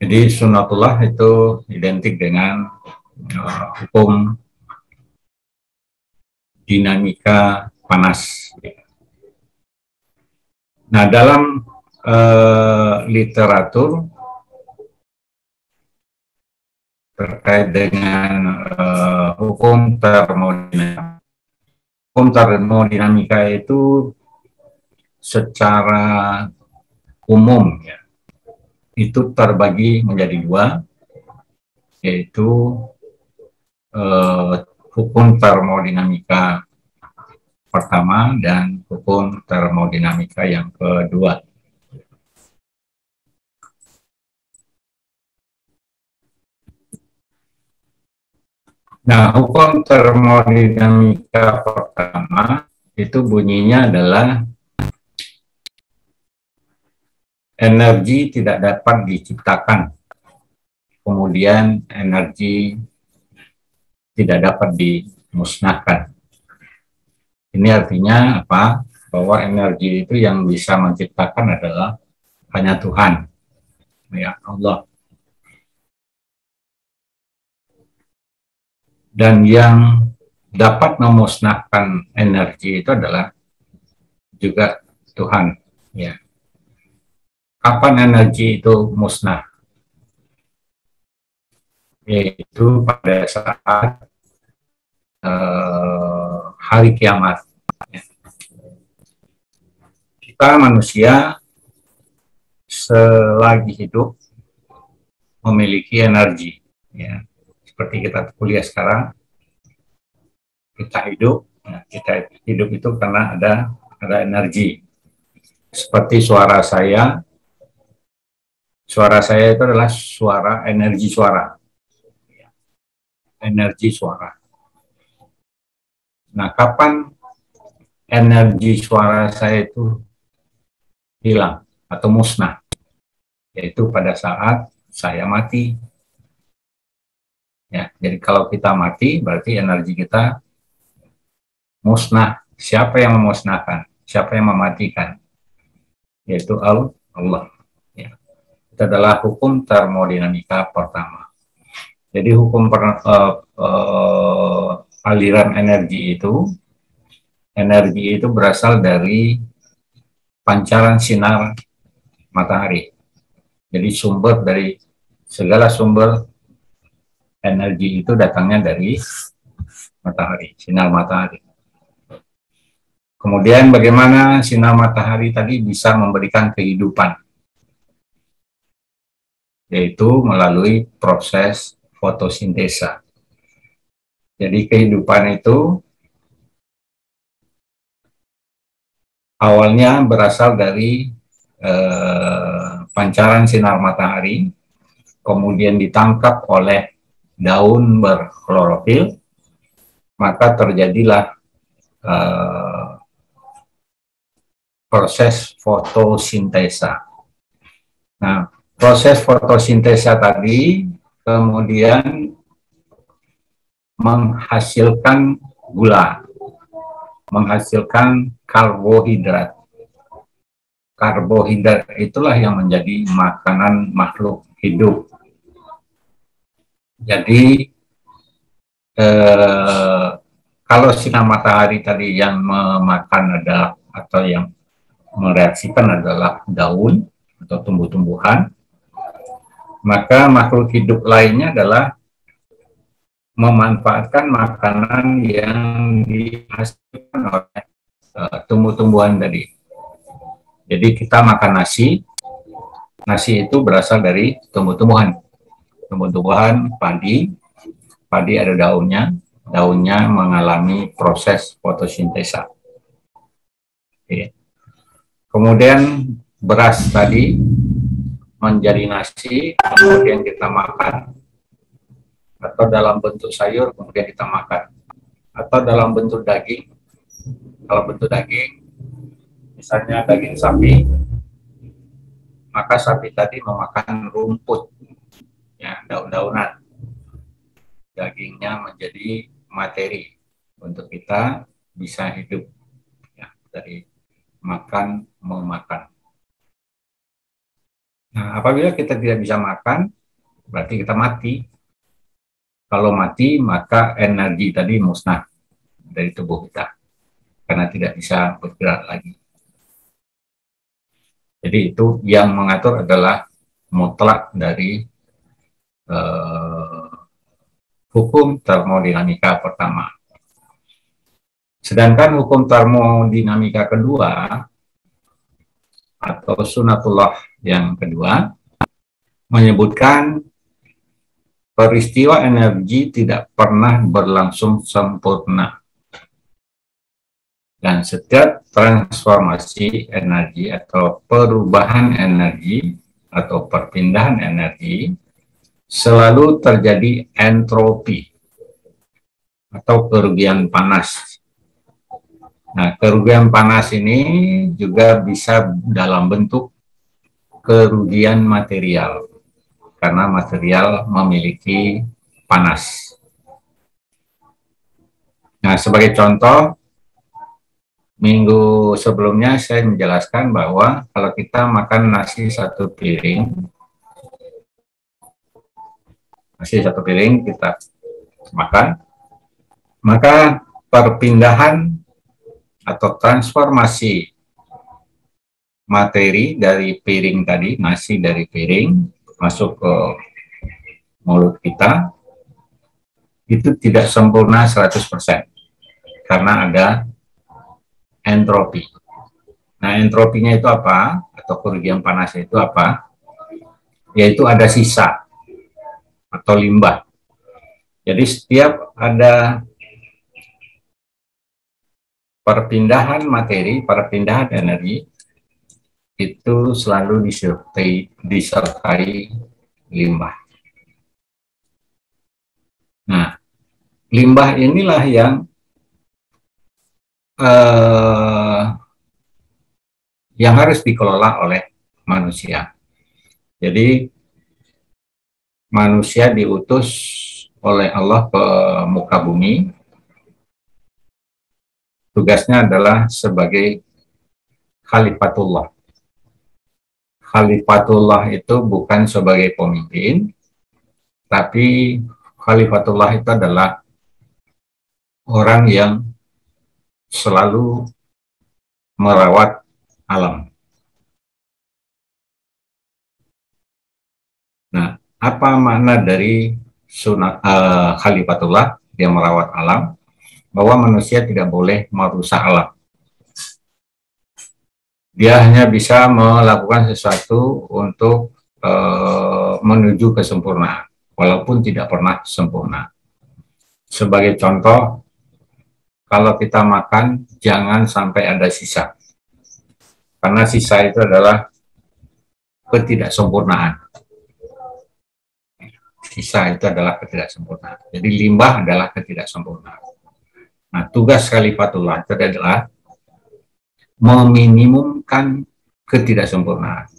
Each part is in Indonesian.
Jadi sunnatullah itu identik dengan hukum dinamika panas. Nah, dalam literatur terkait dengan hukum termodinamika. Hukum termodinamika itu secara umum ya, itu terbagi menjadi dua, yaitu hukum termodinamika pertama dan hukum termodinamika yang kedua. Nah, hukum termodinamika pertama itu bunyinya adalah energi tidak dapat diciptakan, kemudian energi tidak dapat dimusnahkan. Ini artinya apa? Bahwa energi itu yang bisa menciptakan adalah hanya Tuhan, ya Allah. Dan yang dapat memusnahkan energi itu adalah juga Tuhan, ya. Kapan energi itu musnah? Yaitu pada saat hari kiamat. Kita manusia selagi hidup memiliki energi, ya. Seperti kita kuliah sekarang, kita hidup itu karena ada energi. Seperti suara saya itu adalah energi suara. Nah, kapan energi suara saya itu hilang atau musnah? Yaitu pada saat saya mati. Ya, jadi kalau kita mati, berarti energi kita musnah. Siapa yang memusnahkan? Siapa yang mematikan? Yaitu Allah. Ya. Itu adalah hukum termodinamika pertama. Jadi hukum aliran energi itu berasal dari pancaran sinar matahari. Jadi segala sumber energi itu datangnya dari matahari, sinar matahari. Kemudian bagaimana sinar matahari tadi bisa memberikan kehidupan? Yaitu melalui proses fotosintesa. Jadi kehidupan itu awalnya berasal dari pancaran sinar matahari, kemudian ditangkap oleh daun berklorofil, maka terjadilah proses fotosintesa. Nah, proses fotosintesa tadi kemudian menghasilkan gula, menghasilkan karbohidrat. Karbohidrat itulah yang menjadi makanan makhluk hidup. Jadi kalau sinar matahari tadi yang memakan adalah atau yang mereaksikan adalah daun atau tumbuh-tumbuhan, maka makhluk hidup lainnya adalah memanfaatkan makanan yang dihasilkan oleh tumbuh-tumbuhan tadi. Jadi kita makan nasi itu berasal dari tumbuh-tumbuhan, padi ada daunnya mengalami proses fotosintesa. Oke. Kemudian beras tadi menjadi nasi, kemudian kita makan, atau dalam bentuk sayur kemudian kita makan, atau dalam bentuk daging. Kalau bentuk daging, misalnya daging sapi, maka sapi tadi memakan rumput, ya, daun-daunan. Dagingnya menjadi materi untuk kita bisa hidup, ya, dari memakan. Nah, apabila kita tidak bisa makan, berarti kita mati. Kalau mati, maka energi tadi musnah dari tubuh kita, karena tidak bisa bergerak lagi. Jadi itu yang mengatur adalah mutlak dari hukum termodinamika pertama. Sedangkan hukum termodinamika kedua, atau sunatullah yang kedua, menyebutkan peristiwa energi tidak pernah berlangsung sempurna. Dan setiap transformasi energi atau perubahan energi atau perpindahan energi selalu terjadi entropi atau kerugian panas. Nah, kerugian panas ini juga bisa dalam bentuk kerugian material, karena material memiliki panas. Nah, sebagai contoh, minggu sebelumnya saya menjelaskan bahwa kalau kita makan nasi satu piring kita makan, maka perpindahan atau transformasi materi dari piring tadi, nasi dari piring masuk ke mulut kita, itu tidak sempurna 100%, karena ada entropi. Nah, entropinya itu apa? Atau kerugian panasnya itu apa? Yaitu ada sisa atau limbah. Jadi setiap ada perpindahan materi, perpindahan energi, itu selalu disertai limbah. Nah, limbah inilah yang harus dikelola oleh manusia. Jadi manusia diutus oleh Allah ke muka bumi. Tugasnya adalah sebagai khalifatullah. Khalifatullah itu bukan sebagai pemimpin, tapi khalifatullah itu adalah orang yang selalu merawat alam. Nah, apa makna dari khalifatullah, dia merawat alam? Bahwa manusia tidak boleh merusak alam. Dia hanya bisa melakukan sesuatu untuk menuju kesempurnaan, walaupun tidak pernah sempurna. Sebagai contoh, kalau kita makan, jangan sampai ada sisa. Karena sisa itu adalah ketidaksempurnaan. Sisa itu adalah ketidaksempurnaan. Jadi limbah adalah ketidaksempurnaan. Nah, tugas khalifatullah itu adalah meminimumkan ketidaksempurnaan,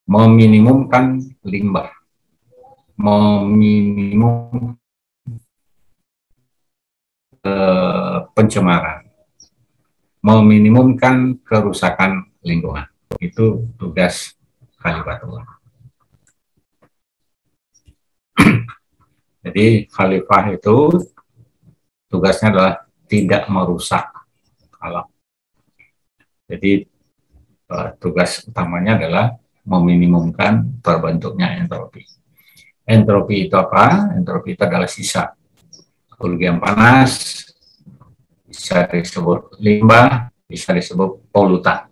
meminimumkan limbah, meminimum pencemaran, meminimumkan kerusakan lingkungan. Itu tugas khalifatullah. Jadi khalifah itu tugasnya adalah tidak merusak alam. Jadi tugas utamanya adalah meminimumkan terbentuknya entropi. Entropi itu apa? Entropi itu adalah sisa. Kerugian panas, bisa disebut limbah, bisa disebut polutan.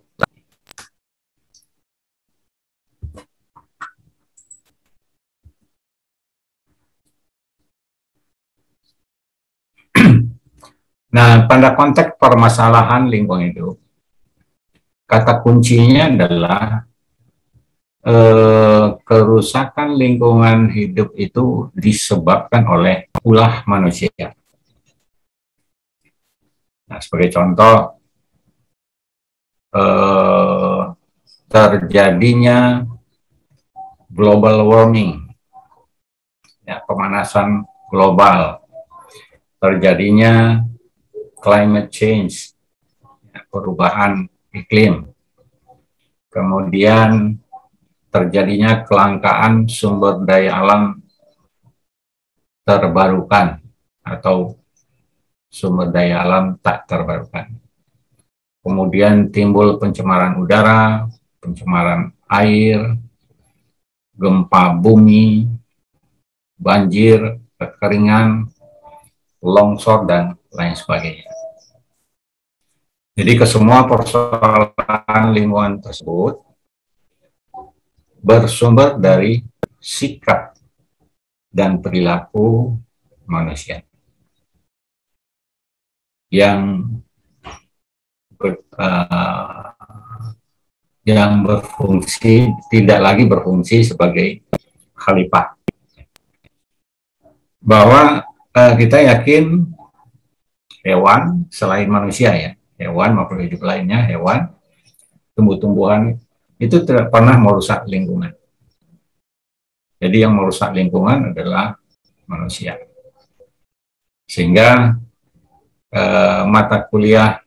Nah, pada konteks permasalahan lingkungan hidup, kata kuncinya adalah kerusakan lingkungan hidup itu disebabkan oleh ulah manusia. Nah, sebagai contoh, terjadinya global warming, ya, pemanasan global, terjadinya climate change, ya, perubahan iklim, kemudian terjadinya kelangkaan sumber daya alam terbarukan atau sumber daya alam tak terbarukan. Kemudian timbul pencemaran udara, pencemaran air, gempa bumi, banjir, kekeringan, longsor, dan lain sebagainya. Jadi kesemua persoalan lingkungan tersebut bersumber dari sikap dan perilaku manusia yang berfungsi, tidak lagi berfungsi sebagai khalifah. Bahwa kita yakin hewan selain manusia, ya, hewan makhluk hidup lainnya, hewan, tumbuh-tumbuhan itu tidak pernah merusak lingkungan. Jadi yang merusak lingkungan adalah manusia. Sehingga mata kuliah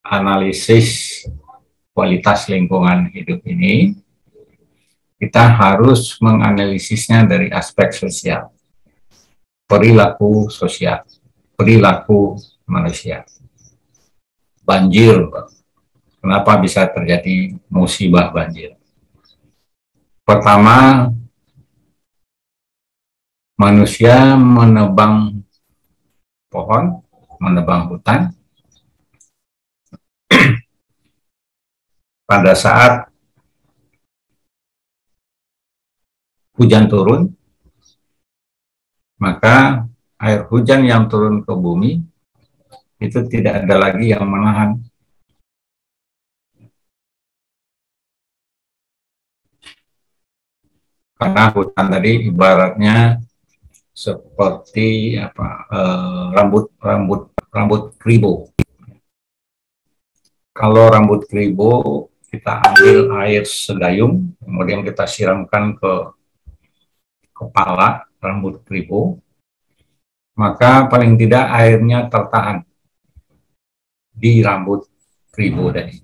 analisis kualitas lingkungan hidup ini, kita harus menganalisisnya dari aspek sosial, perilaku sosial, perilaku manusia. Banjir, kenapa bisa terjadi musibah banjir? Pertama, manusia menebang pohon, menebang hutan pada saat hujan turun, maka air hujan yang turun ke bumi itu tidak ada lagi yang menahan. Karena hutan tadi ibaratnya seperti rambut keribu. Kalau rambut keribu kita ambil air segayung, kemudian kita siramkan ke kepala rambut keribu, maka paling tidak airnya tertahan di rambut keribu tadi.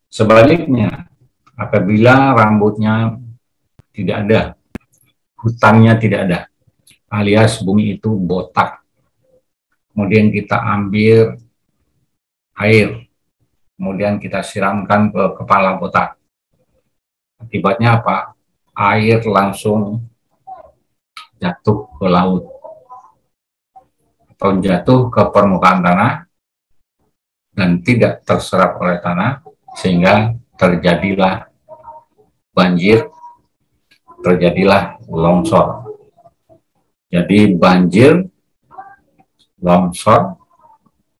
Sebaliknya, apabila rambutnya tidak ada, hutannya tidak ada, alias bumi itu botak, kemudian kita ambil air, kemudian kita siramkan ke kepala botak, akibatnya apa? Air langsung jatuh ke laut atau jatuh ke permukaan tanah dan tidak terserap oleh tanah, sehingga terjadilah banjir, terjadilah longsor. Jadi banjir, longsor,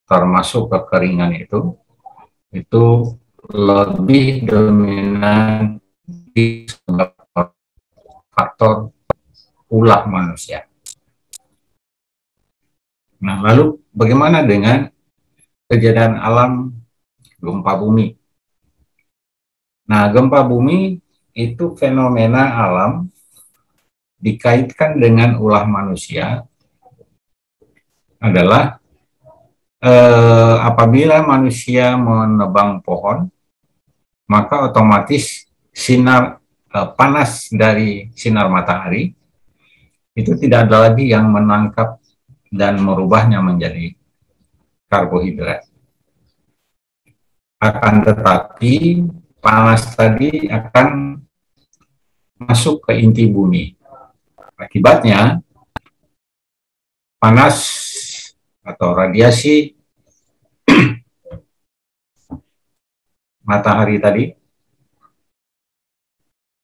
termasuk kekeringan itu lebih dominan disebabkan faktor ulah manusia. Nah, lalu bagaimana dengan kejadian alam gempa bumi? Nah, gempa bumi itu fenomena alam dikaitkan dengan ulah manusia adalah apabila manusia menebang pohon, maka otomatis sinar panas dari sinar matahari itu tidak ada lagi yang menangkap dan merubahnya menjadi karbohidrat. Akan tetapi panas tadi akan masuk ke inti bumi. Akibatnya panas atau radiasi matahari tadi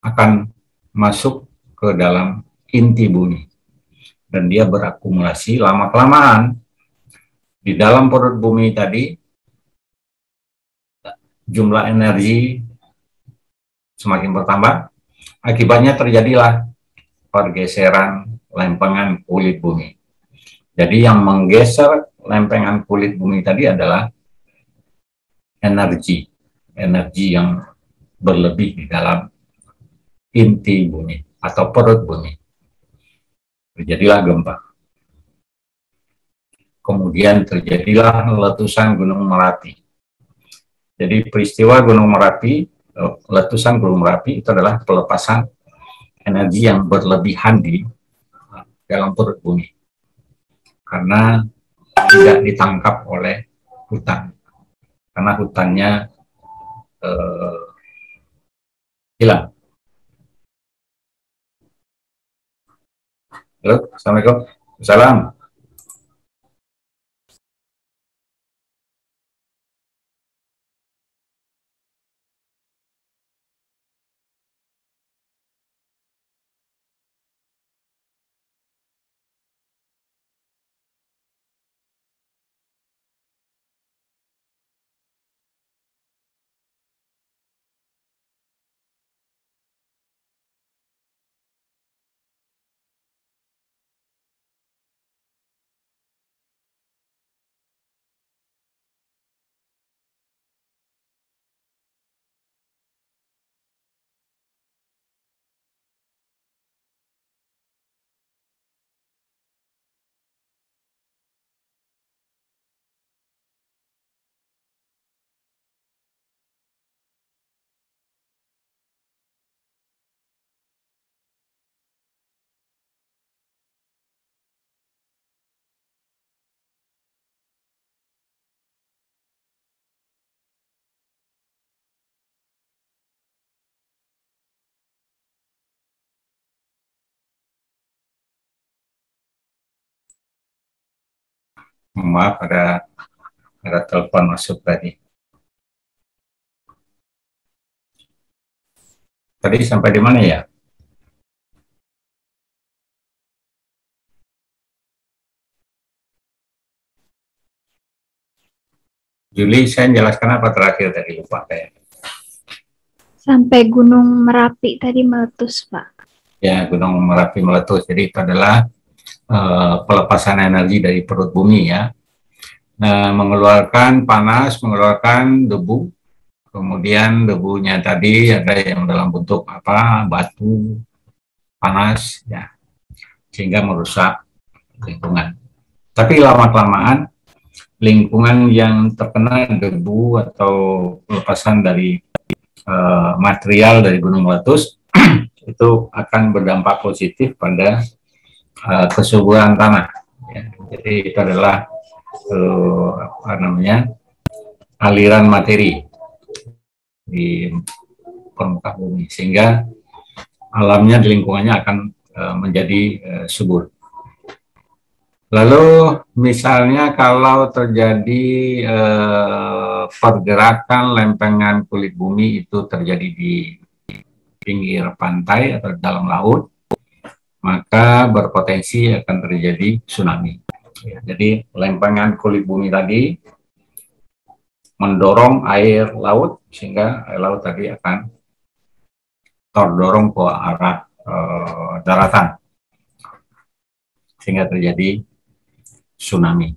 akan masuk ke dalam inti bumi dan dia berakumulasi lama-kelamaan di dalam perut bumi tadi. Jumlah energi semakin bertambah, akibatnya terjadilah pergeseran lempengan kulit bumi. Jadi yang menggeser lempengan kulit bumi tadi adalah energi yang berlebih di dalam inti bumi atau perut bumi. Terjadilah gempa. Kemudian terjadilah letusan Gunung Merapi. Jadi peristiwa Gunung Merapi, letusan Gunung Merapi itu adalah pelepasan energi yang berlebihan di dalam perut bumi karena tidak ditangkap oleh hutan, karena hutannya hilang. Halo, Assalamualaikum. Salam. Maaf, ada telepon masuk tadi. Tadi sampai di mana ya? Juli, saya jelaskan apa terakhir tadi, lupa kayak. Sampai Gunung Merapi tadi meletus, Pak. Ya, Gunung Merapi meletus. Jadi itu adalah pelepasan energi dari perut bumi ya. Nah, mengeluarkan panas, mengeluarkan debu. Kemudian debunya tadi ada yang dalam bentuk apa? Batu, panas ya. Sehingga merusak lingkungan. Tapi lama-kelamaan lingkungan yang terkena debu atau pelepasan dari material dari gunung meletus itu akan berdampak positif pada kesuburan tanah. Ya. Jadi itu adalah apa namanya, aliran materi di permukaan bumi, sehingga alamnya di lingkungannya akan menjadi subur. Lalu misalnya kalau terjadi pergerakan lempengan kulit bumi itu terjadi di pinggir pantai atau dalam laut, maka berpotensi akan terjadi tsunami. Ya, jadi lempengan kulit bumi tadi mendorong air laut, sehingga air laut tadi akan terdorong ke arah daratan, sehingga terjadi tsunami.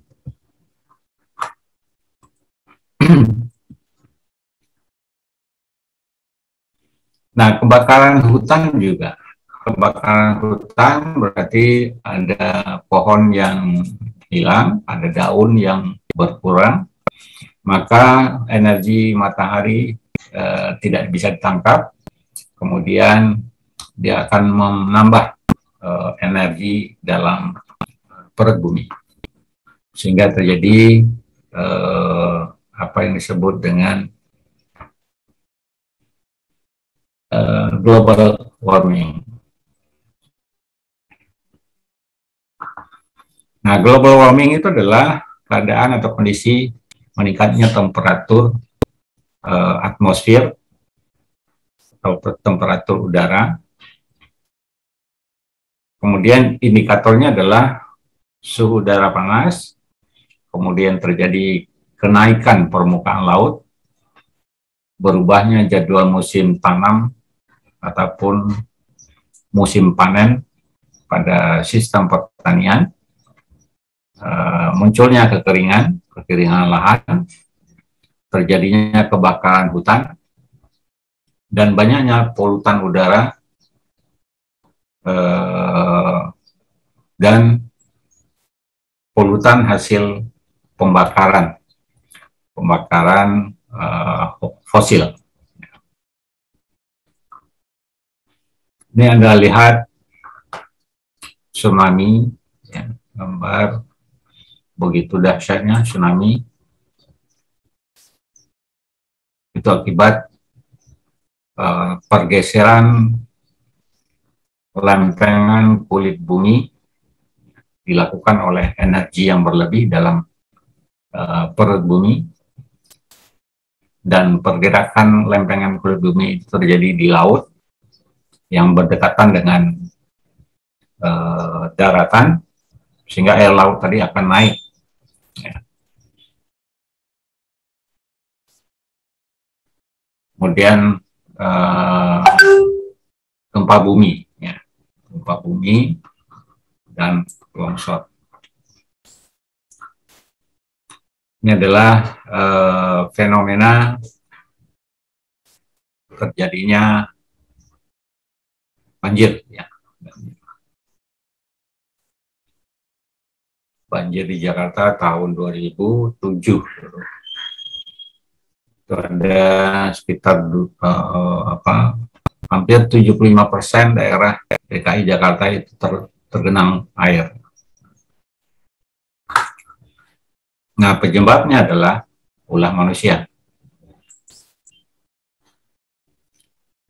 Nah, kebakaran hutan juga. Kebakaran hutan berarti ada pohon yang hilang, ada daun yang berkurang, maka energi matahari tidak bisa ditangkap, kemudian dia akan menambah energi dalam perut bumi, sehingga terjadi apa yang disebut dengan global warming. Nah, global warming itu adalah keadaan atau kondisi meningkatnya temperatur atmosfer atau temperatur udara. Kemudian indikatornya adalah suhu udara panas, kemudian terjadi kenaikan permukaan laut, berubahnya jadwal musim tanam ataupun musim panen pada sistem pertanian, munculnya kekeringan lahan, terjadinya kebakaran hutan, dan banyaknya polutan udara dan polutan hasil pembakaran fosil. Ini Anda lihat tsunami, ya, gambar begitu dahsyatnya tsunami. Itu akibat pergeseran lempengan kulit bumi dilakukan oleh energi yang berlebih dalam perut bumi, dan pergerakan lempengan kulit bumi itu terjadi di laut yang berdekatan dengan daratan, sehingga air laut tadi akan naik. Ya. Kemudian gempa bumi, ya. Gempa bumi dan longsor. Ini adalah fenomena terjadinya banjir, ya. Banjir di Jakarta tahun 2007. Itu ada sekitar hampir 75% daerah DKI Jakarta itu tergenang air. Nah, penyebabnya adalah ulah manusia.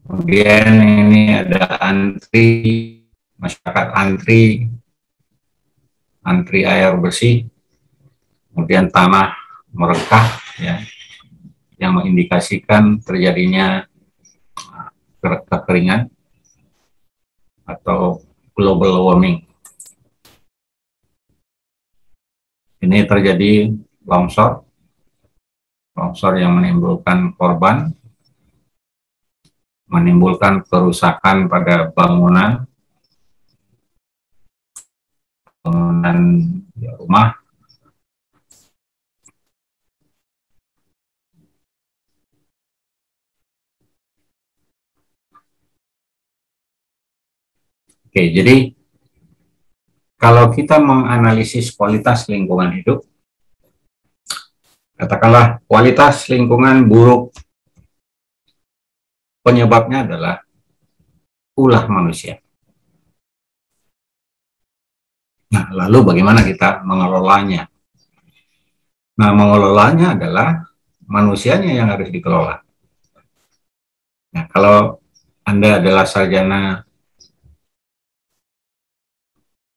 Kemudian ini ada masyarakat antri air bersih, kemudian tanah merekah, ya, yang mengindikasikan terjadinya kekeringan atau global warming. Ini terjadi longsor yang menimbulkan korban, menimbulkan kerusakan pada bangunan rumah, oke. Jadi kalau kita menganalisis kualitas lingkungan hidup, katakanlah kualitas lingkungan buruk, penyebabnya adalah ulah manusia. Nah, lalu bagaimana kita mengelolanya? Nah, mengelolanya adalah manusianya yang harus dikelola. Nah, kalau Anda adalah sarjana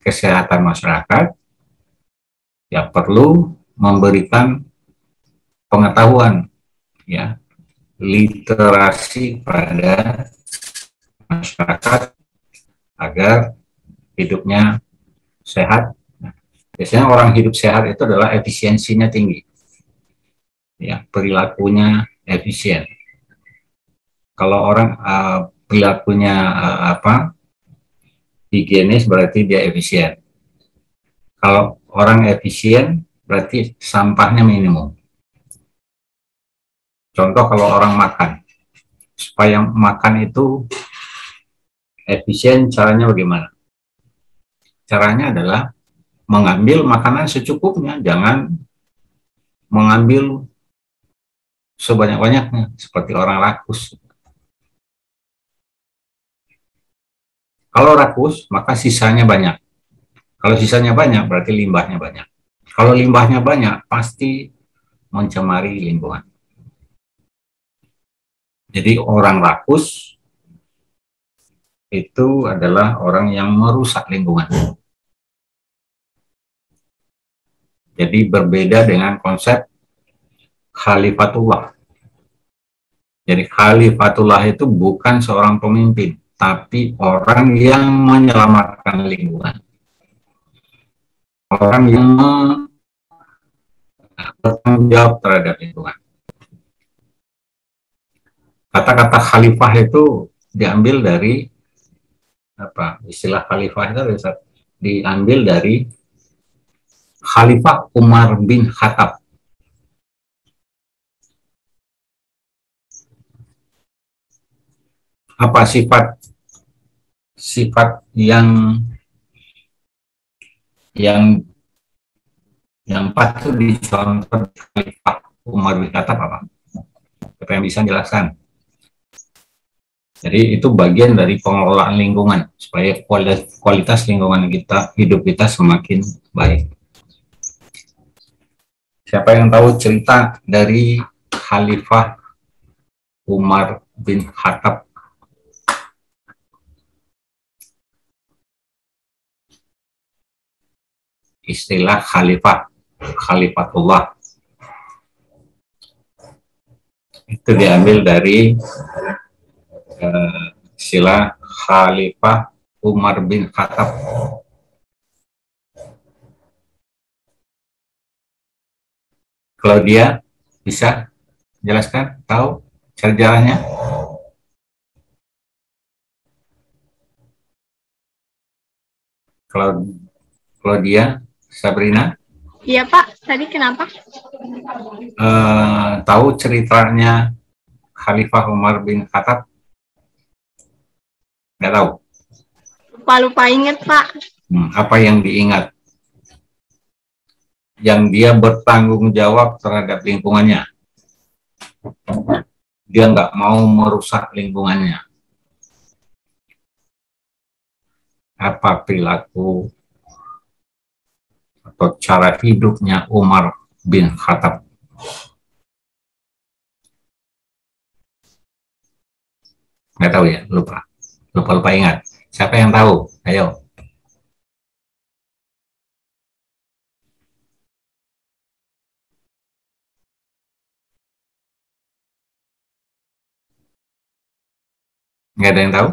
kesehatan masyarakat, ya perlu memberikan pengetahuan, ya, literasi pada masyarakat agar hidupnya sehat. Nah, biasanya orang hidup sehat itu adalah efisiensinya tinggi, ya, perilakunya efisien. Kalau orang perilakunya higienis, berarti dia efisien. Kalau orang efisien, berarti sampahnya minimum. Contoh, kalau orang makan, supaya makan itu efisien, caranya bagaimana? Caranya adalah mengambil makanan secukupnya, jangan mengambil sebanyak-banyaknya, seperti orang rakus. Kalau rakus, maka sisanya banyak. Kalau sisanya banyak, berarti limbahnya banyak. Kalau limbahnya banyak, pasti mencemari lingkungan. Jadi orang rakus itu adalah orang yang merusak lingkungan. Jadi berbeda dengan konsep khalifatullah. Jadi khalifatullah itu bukan seorang pemimpin, tapi orang yang menyelamatkan lingkungan. Orang yang bertanggung jawab terhadap lingkungan. Kata-kata khalifah itu diambil dari istilah khalifah itu diambil dari Khalifah Umar bin Khattab. Apa sifat yang patut dicontoh Khalifah Umar bin Khattab apa? Siapa yang bisa menjelaskan? Jadi itu bagian dari pengelolaan lingkungan supaya kualitas lingkungan kita, hidup kita semakin baik. Siapa yang tahu cerita dari Khalifah Umar bin Khattab? Istilah khalifah, khalifatullah, itu diambil dari istilah Khalifah Umar bin Khattab. Kalau dia bisa jelaskan, tahu sejarahnya? Kalau dia, Sabrina? Iya Pak, tadi kenapa? Tahu ceritanya Khalifah Umar bin Khattab? Nggak tahu? Lupa inget Pak. Apa yang diingat? Yang dia bertanggung jawab terhadap lingkungannya. Dia nggak mau merusak lingkungannya. Apa perilaku atau cara hidupnya Umar bin Khattab? Nggak tahu ya, lupa ingat. Siapa yang tahu? Ayo. Nggak ada yang tahu?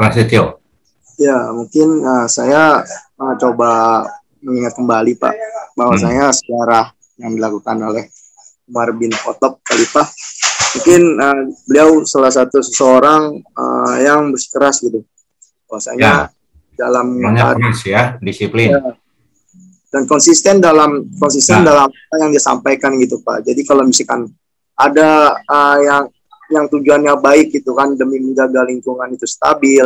Prasetyo. Ya, mungkin saya coba mengingat kembali Pak, bahwasanya sejarah yang dilakukan oleh Umar bin Khattab Khalifah, mungkin beliau salah satu seseorang yang bersikeras gitu, bahwasanya dalam keras ya, disiplin. Ya, dan konsisten dalam apa yang disampaikan gitu Pak. Jadi kalau misalkan ada yang tujuannya baik gitu kan, demi menjaga lingkungan itu stabil,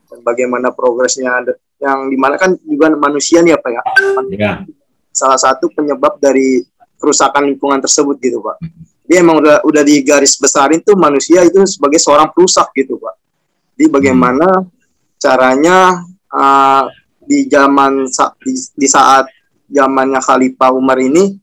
dan bagaimana progresnya, yang dimana kan juga manusia nih Pak ya, salah satu penyebab dari kerusakan lingkungan tersebut gitu Pak. Dia emang udah di garis besarin tuh manusia itu sebagai seorang perusak gitu Pak. Jadi bagaimana caranya di saat zamannya Khalifah Umar ini,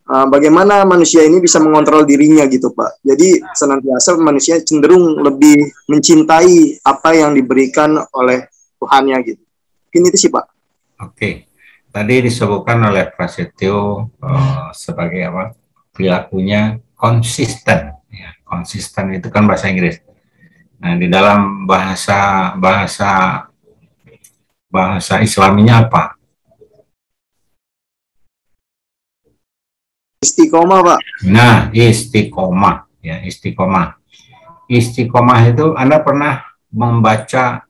bagaimana manusia ini bisa mengontrol dirinya gitu Pak. Jadi senantiasa manusia cenderung lebih mencintai apa yang diberikan oleh Tuhannya gitu. Mungkin itu sih Pak. Oke. Tadi disebutkan oleh Prasetyo sebagai apa? Perilakunya konsisten. Ya, konsisten itu kan bahasa Inggris. Nah, di dalam bahasa Islaminya apa? Istiqomah Pak. Nah, istiqomah ya, istiqomah. Istiqomah itu Anda pernah membaca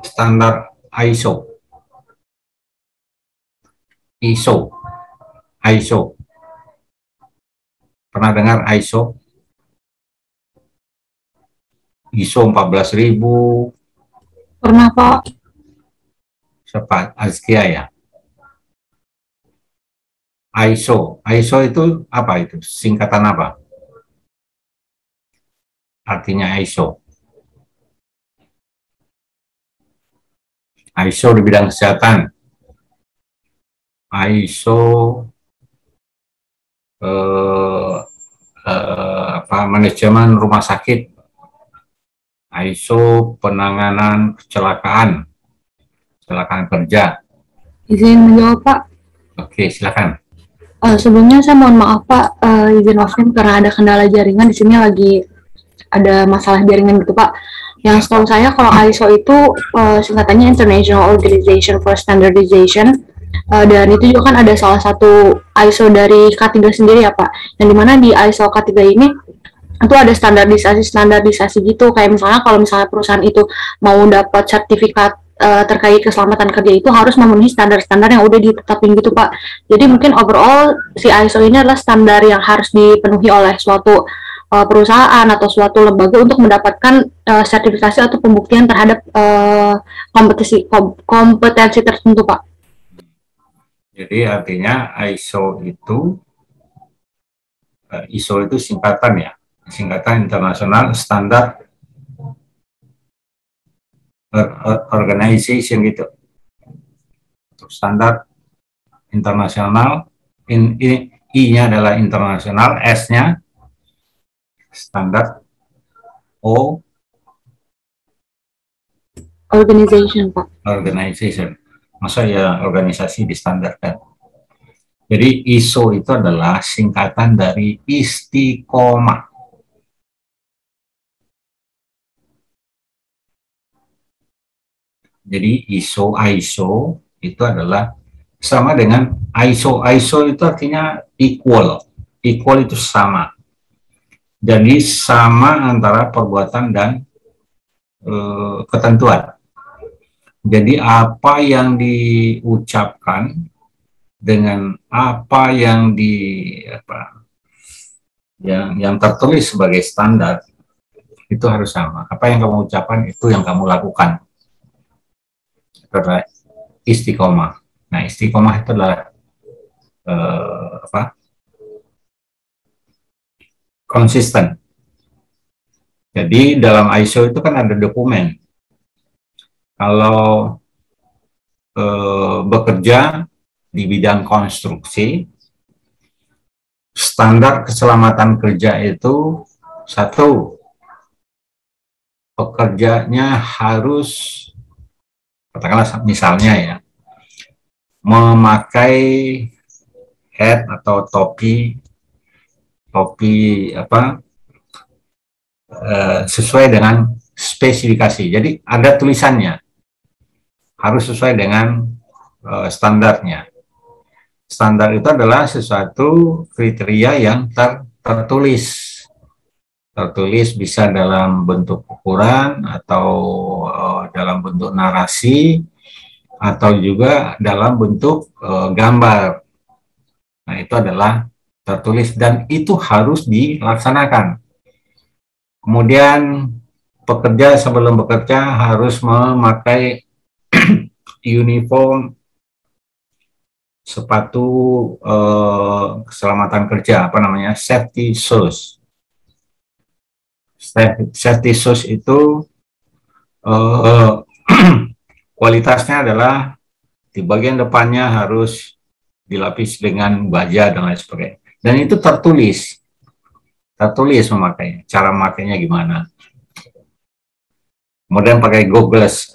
standar ISO. Pernah dengar ISO? ISO 14.000. Pernah Pak. Cepat, Azkia ya. ISO itu apa itu? Singkatan apa? Artinya ISO. ISO di bidang kesehatan. ISO manajemen rumah sakit. ISO penanganan kecelakaan kerja. Izin menjawab Pak. Oke, silakan. Sebelumnya saya mohon maaf Pak, izin offline karena ada kendala jaringan di sini, lagi ada masalah jaringan gitu Pak. Yang setahu saya kalau ISO itu singkatannya International Organization for Standardization, dan itu juga kan ada salah satu ISO dari K3 sendiri ya Pak. Yang dimana di ISO K3 ini itu ada standarisasi gitu, kayak misalnya kalau misalnya perusahaan itu mau dapat sertifikat terkait keselamatan kerja itu harus memenuhi standar-standar yang udah ditetapin gitu Pak. Jadi mungkin overall si ISO ini adalah standar yang harus dipenuhi oleh suatu perusahaan atau suatu lembaga untuk mendapatkan sertifikasi atau pembuktian terhadap kompetensi tertentu Pak. Jadi artinya ISO itu singkatan ya, singkatan International Standard Organization gitu. Untuk standar internasional, I-nya adalah internasional, S-nya standar, O Organization, Pak. organization. Masa ya organisasi distandarkan. Jadi ISO itu adalah singkatan dari istiqomah. Jadi ISO itu adalah sama dengan ISO. ISO itu artinya equal. Equal itu sama. Jadi sama antara perbuatan dan ketentuan. Jadi apa yang diucapkan dengan apa yang yang tertulis sebagai standar itu harus sama. Apa yang kamu ucapkan itu yang kamu lakukan. Karena istiqomah. Nah, istiqomah itu adalah konsisten. Jadi dalam ISO itu kan ada dokumen. Kalau bekerja di bidang konstruksi, standar keselamatan kerja itu satu, pekerjanya harus, katakanlah misalnya ya, memakai hat atau topi sesuai dengan spesifikasi. Jadi ada tulisannya, harus sesuai dengan standarnya. Standar itu adalah sesuatu kriteria yang tertulis. Tertulis bisa dalam bentuk ukuran atau dalam bentuk narasi atau juga dalam bentuk gambar. Nah, itu adalah tertulis dan itu harus dilaksanakan. Kemudian pekerja sebelum bekerja harus memakai uniform, sepatu keselamatan kerja, safety shoes. Safety shoes itu kualitasnya adalah di bagian depannya harus dilapis dengan baja dan lain sebagainya. Dan itu tertulis memakainya, cara memakainya gimana. Kemudian pakai goggles,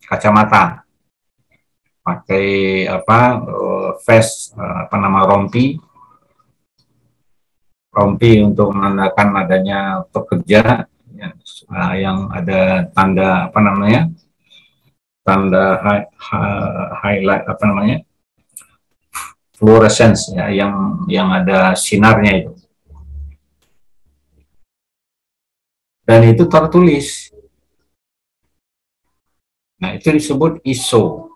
kacamata, pakai vest, rompi untuk menandakan adanya pekerja yang ada tanda tanda highlight fluorescence ya, yang ada sinarnya itu. Dan itu tertulis. Nah, itu disebut ISO.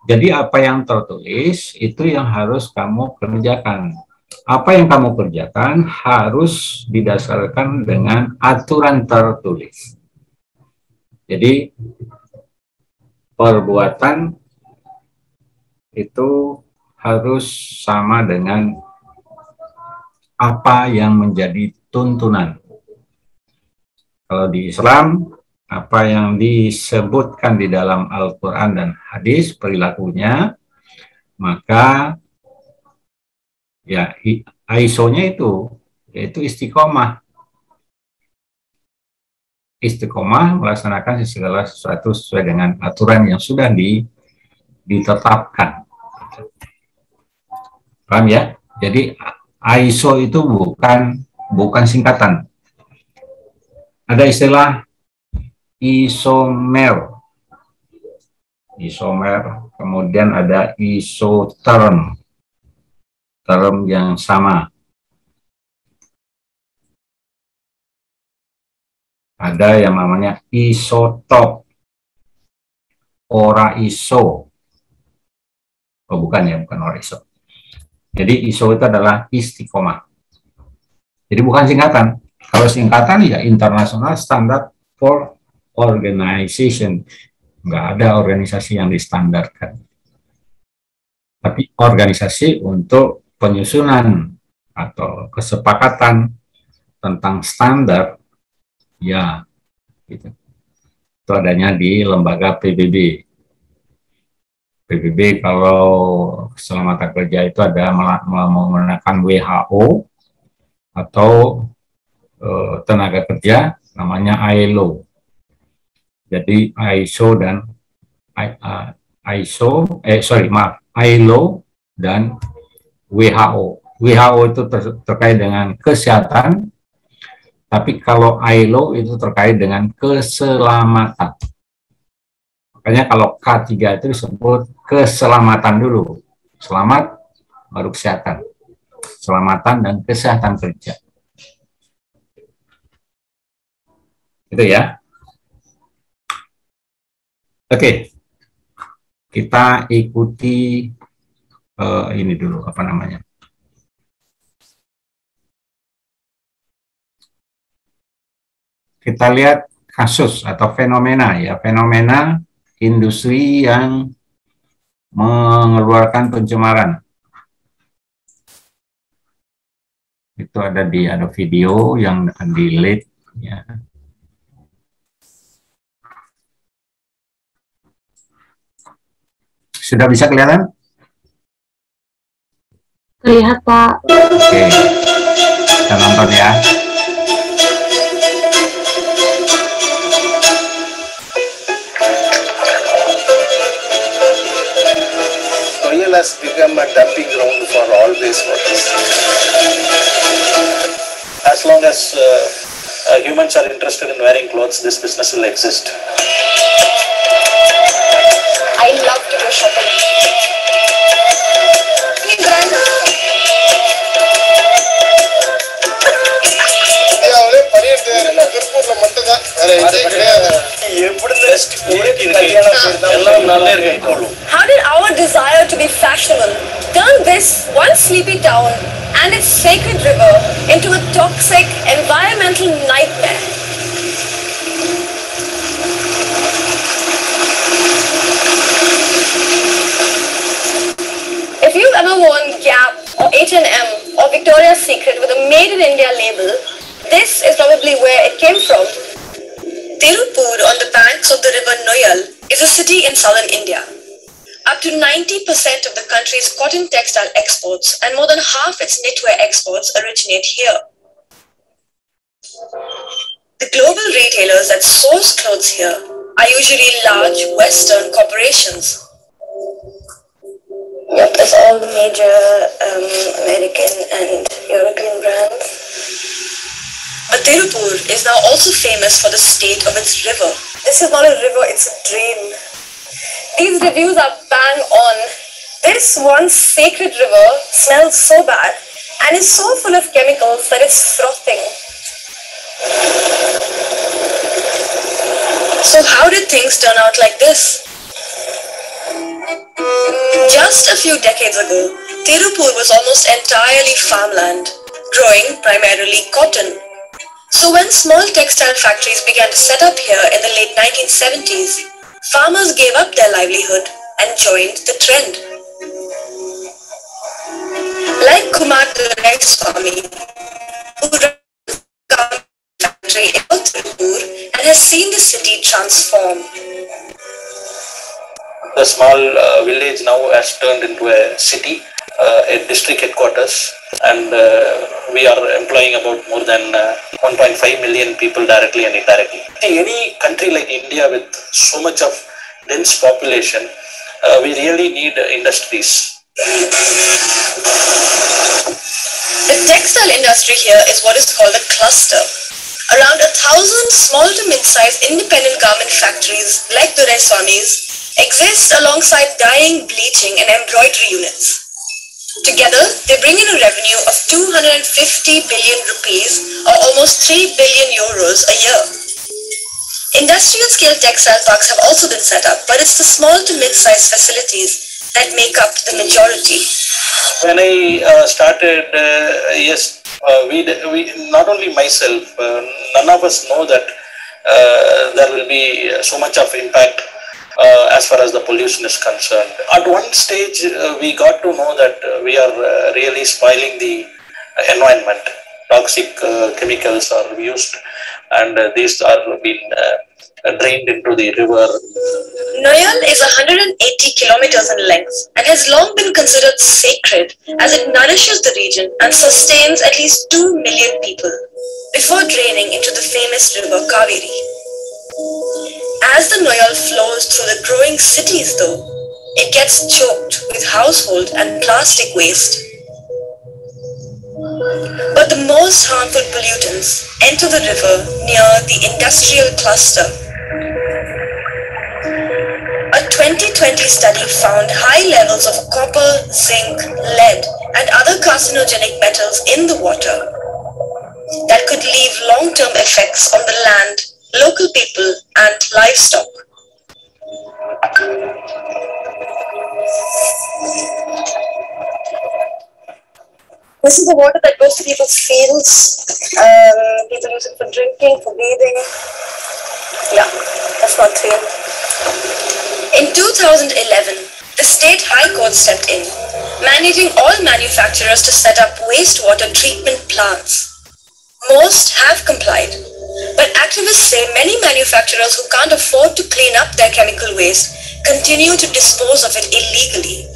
Jadi apa yang tertulis itu yang harus kamu kerjakan. Apa yang kamu kerjakan harus didasarkan dengan aturan tertulis. Jadi perbuatan itu harus sama dengan apa yang menjadi tuntunan. Kalau di Islam, apa yang disebutkan di dalam Al-Quran dan hadis perilakunya, maka ya ISO-nya itu yaitu istiqomah. Istiqomah melaksanakan segala sesuatu sesuai dengan aturan yang sudah ditetapkan. Paham ya? Jadi ISO itu bukan singkatan. Ada istilah isomer, kemudian ada isoterm, term yang sama. Ada yang namanya isotop, ora iso. Oh bukan ya, bukan ora iso. Jadi ISO itu adalah istiqomah. Jadi bukan singkatan. Kalau singkatan ya International Standard for Organization. Nggak ada organisasi yang distandarkan. tapi organisasi untuk penyusunan atau kesepakatan tentang standar, ya, gitu. Itu adanya di lembaga PBB. PBB kalau keselamatan kerja itu ada menggunakan WHO atau tenaga kerja namanya ILO. Jadi ILO dan WHO. WHO itu terkait dengan kesehatan, tapi kalau ILO itu terkait dengan keselamatan. Makanya kalau K3 itu disebut keselamatan dulu. Selamat, baru kesehatan. Keselamatan dan kesehatan kerja. Itu ya. Oke. Kita ikuti ini dulu, apa namanya. Kita lihat kasus atau fenomena ya, fenomena industri yang mengeluarkan pencemaran. Itu ada video yang delete ya. Sudah bisa kelihatan? Terlihat, Pak. Oke. Kita nonton ya. Soil has become a dumping ground for all wastewaters. As long as humans are interested in wearing clothes, this business will exist. I love to go shopping. How did our desire to be fashionable turn this one sleepy town and its sacred river into a toxic environmental nightmare? If you've ever worn Gap or H&M or Victoria's Secret with a Made in India label, this is probably where it came from. Tirupur on the banks of the river Noyal is a city in southern India. Up to 90% of the country's cotton textile exports and more than half its knitwear exports originate here. The global retailers that source clothes here are usually large Western corporations. Yep, it's all the major American and European brands. But Tirupur is now also famous for the state of its river. This is not a river, it's a drain. These reviews are bang on. This once sacred river smells so bad and is so full of chemicals that it's frothing. So how did things turn out like this? Just a few decades ago, Tirupur was almost entirely farmland, growing primarily cotton. So when small textile factories began to set up here in the late 1970s, farmers gave up their livelihood and joined the trend. Like Kumar Duraiswamy, who runs a factory in Tirupur and has seen the city transform. The small village now has turned into a city, a district headquarters, and we are employing about more than 1.5 million people directly and indirectly. Any country like India with so much of dense population, we really need industries. The textile industry here is what is called a cluster. Around 1,000 small to mid-sized independent garment factories like Duraiswamy's exist alongside dyeing, bleaching and embroidery units. Together, they bring in a revenue of 250 billion rupees or almost 3 billion euros a year. Industrial scale textile parks have also been set up, but it's the small to mid-sized facilities that make up the majority. When I started, we not only myself, none of us know that there will be so much of impact as far as the pollution is concerned. At one stage, we got to know that we are really spoiling the environment. Toxic chemicals are used, and these are being drained into the river. Noyal is 180 kilometers in length and has long been considered sacred as it nourishes the region and sustains at least 2 million people before draining into the famous river Kaveri. As the Noyal flows through the growing cities though, it gets choked with household and plastic waste. But the most harmful pollutants enter the river near the industrial cluster. A 2020 study found high levels of copper, zinc, lead, and other carcinogenic metals in the water that could leave long-term effects on the land, local people, and livestock. This is the water that goes to people's fields. People use it for drinking, for bathing. Yeah, that's not clear. In 2011, the state high court stepped in, mandating all manufacturers to set up wastewater treatment plants. Most have complied, but activists say many manufacturers who can't afford to clean up their chemical waste continue to dispose of it illegally,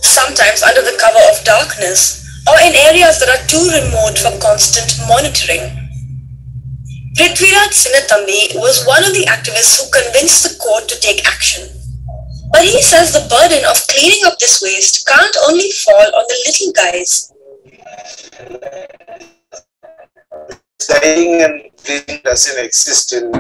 sometimes under the cover of darkness or in areas that are too remote for constant monitoring. Prithviraj Sinnathambi was one of the activists who convinced the court to take action. But he says the burden of cleaning up this waste can't only fall on the little guys. Dying and cleaning doesn't exist in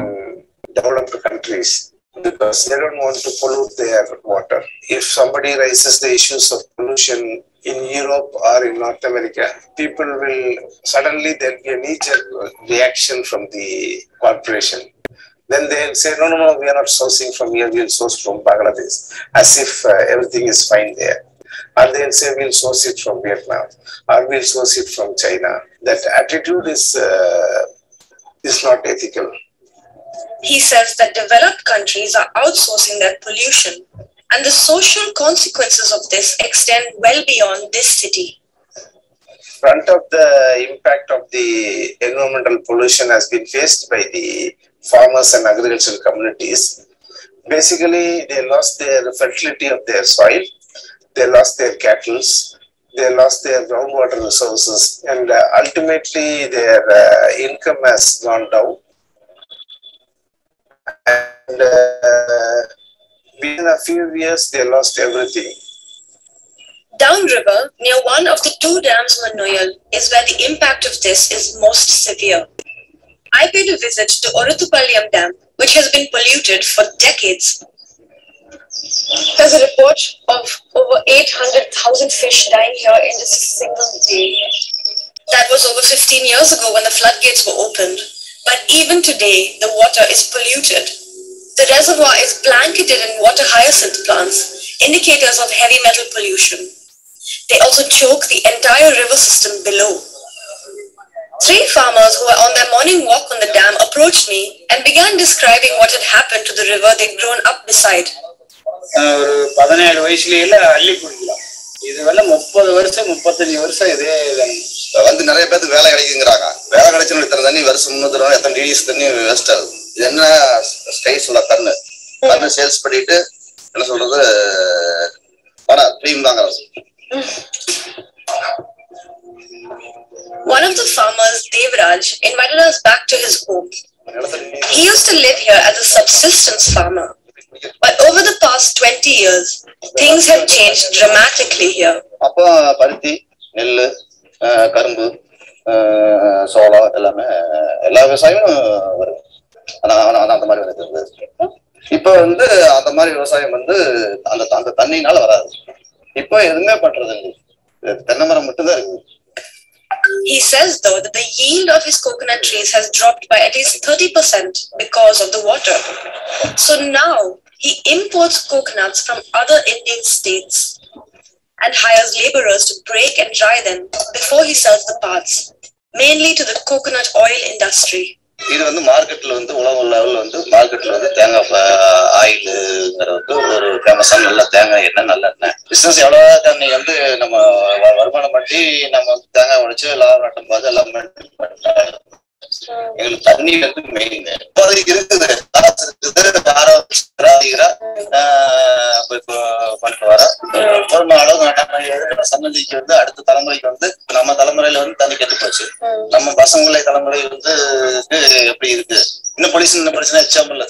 developed countries because they don't want to pollute their water. If somebody raises the issues of pollution in Europe or in North America, people will suddenly there'll be a knee-jerk reaction from the corporation. Then they'll say, no, we are not sourcing from here, we'll source from Bangladesh, as if everything is fine there. Or they'll say, we'll source it from Vietnam, or we'll source it from China. That attitude is not ethical. He says that developed countries are outsourcing their pollution, and the social consequences of this extend well beyond this city. Front of the impact of the environmental pollution has been faced by the farmers and agricultural communities. Basically, they lost their fertility of their soil, they lost their cattle, they lost their groundwater resources, and ultimately their income has gone down. And within a few years, they lost everything. Downriver, near one of the 2 dams on Noyal, is where the impact of this is most severe. I paid a visit to Oruthupalayam Dam, which has been polluted for decades. There's a report of over 800,000 fish dying here in just a single day. That was over 15 years ago when the floodgates were opened. But even today, the water is polluted. The reservoir is blanketed in water hyacinth plants, indicators of heavy metal pollution. They also choke the entire river system below. 3 farmers who were on their morning walk on the dam approached me and began describing what had happened to the river they'd grown up beside. ஒரு 17 வயசுல அள்ளி குடிக்கலாம். இது வேலை 30 வருஷம் 35 வருஷம் இதே வந்து நிறைய பேருக்கு வேலை கிடைக்குங்கிறாங்க. வேலை கிடைச்சவங்க இத்தனை தண்ணி வருஷம் 300 ரூபாய் எத்தனை டிடிஎஸ் தண்ணி வேஸ்ட் ஆகுது. இது என்ன ஸ்டைல் சொல்ல கண்ணு சேல்ஸ் பண்ணிட்டு என்ன சொல்றது ட்ரீம் தாங்க. One of the farmers, Devraj, invited us back to his home. He used to live here as a subsistence farmer. But over the past 20 years, things have changed dramatically here. அப்போ பருத்தி, நெல், கரும்பு, சோளம் எல்லாமே எல்லா விவசாயமும் வரும். அந்த மாதிரி வருது. இப்போ வந்து அந்த மாதிரி விவசாயம் வந்து அந்த தண்ணினால வராது. இப்போ எதுவுமே பண்றது இல்லை. தென்னை மரம் மட்டும்தான் இருக்கு. He says, though, that the yield of his coconut trees has dropped by at least 30% because of the water. So now he imports coconuts from other Indian states and hires laborers to break and dry them before he sells the parts, mainly to the coconut oil industry. இது வந்து மார்க்கெட்ல வந்து உலக லெவல்ல வந்து மார்க்கெட்ல வந்து தேங்காய் ஆயில் தரது ஒரு ஃபேமஸான நல்ல தேங்காய் எண்ணெய் நல்லெண்ணெய். பிசினஸ் எவ்வளோ தண்ணி வந்து நம்ம வருமானம் பண்ணி நம்ம வந்து தேங்காய் உடைச்சு லாபம் நட்டம் பார்த்து எல்லாமே எங்களுக்கு தண்ணி வந்து மெயின். இப்போதைக்கு இருக்குது, காசு இருக்குது, பண்ணிட்டு வர ஒரு அளவு சன்னதிக்கு வந்து அடுத்த தலைமுறைக்கு வந்து நம்ம தலைமுறையில வந்து தண்ணி கெட்டு போச்சு. நம்ம பசங்களை தலைமுறை வந்து எப்படி இருக்கு, இன்னும் பொலிசன் இன்னும் பிரச்சனை example.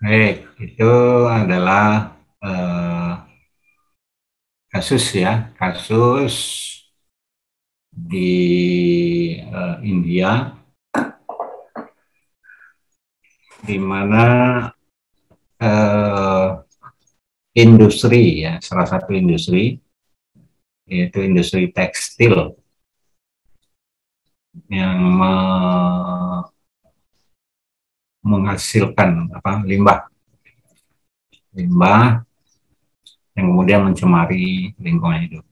Baik, itu adalah kasus ya, kasus di India, di mana industri ya, salah satu industri yaitu industri tekstil yang menghasilkan limbah yang kemudian mencemari lingkungan hidup.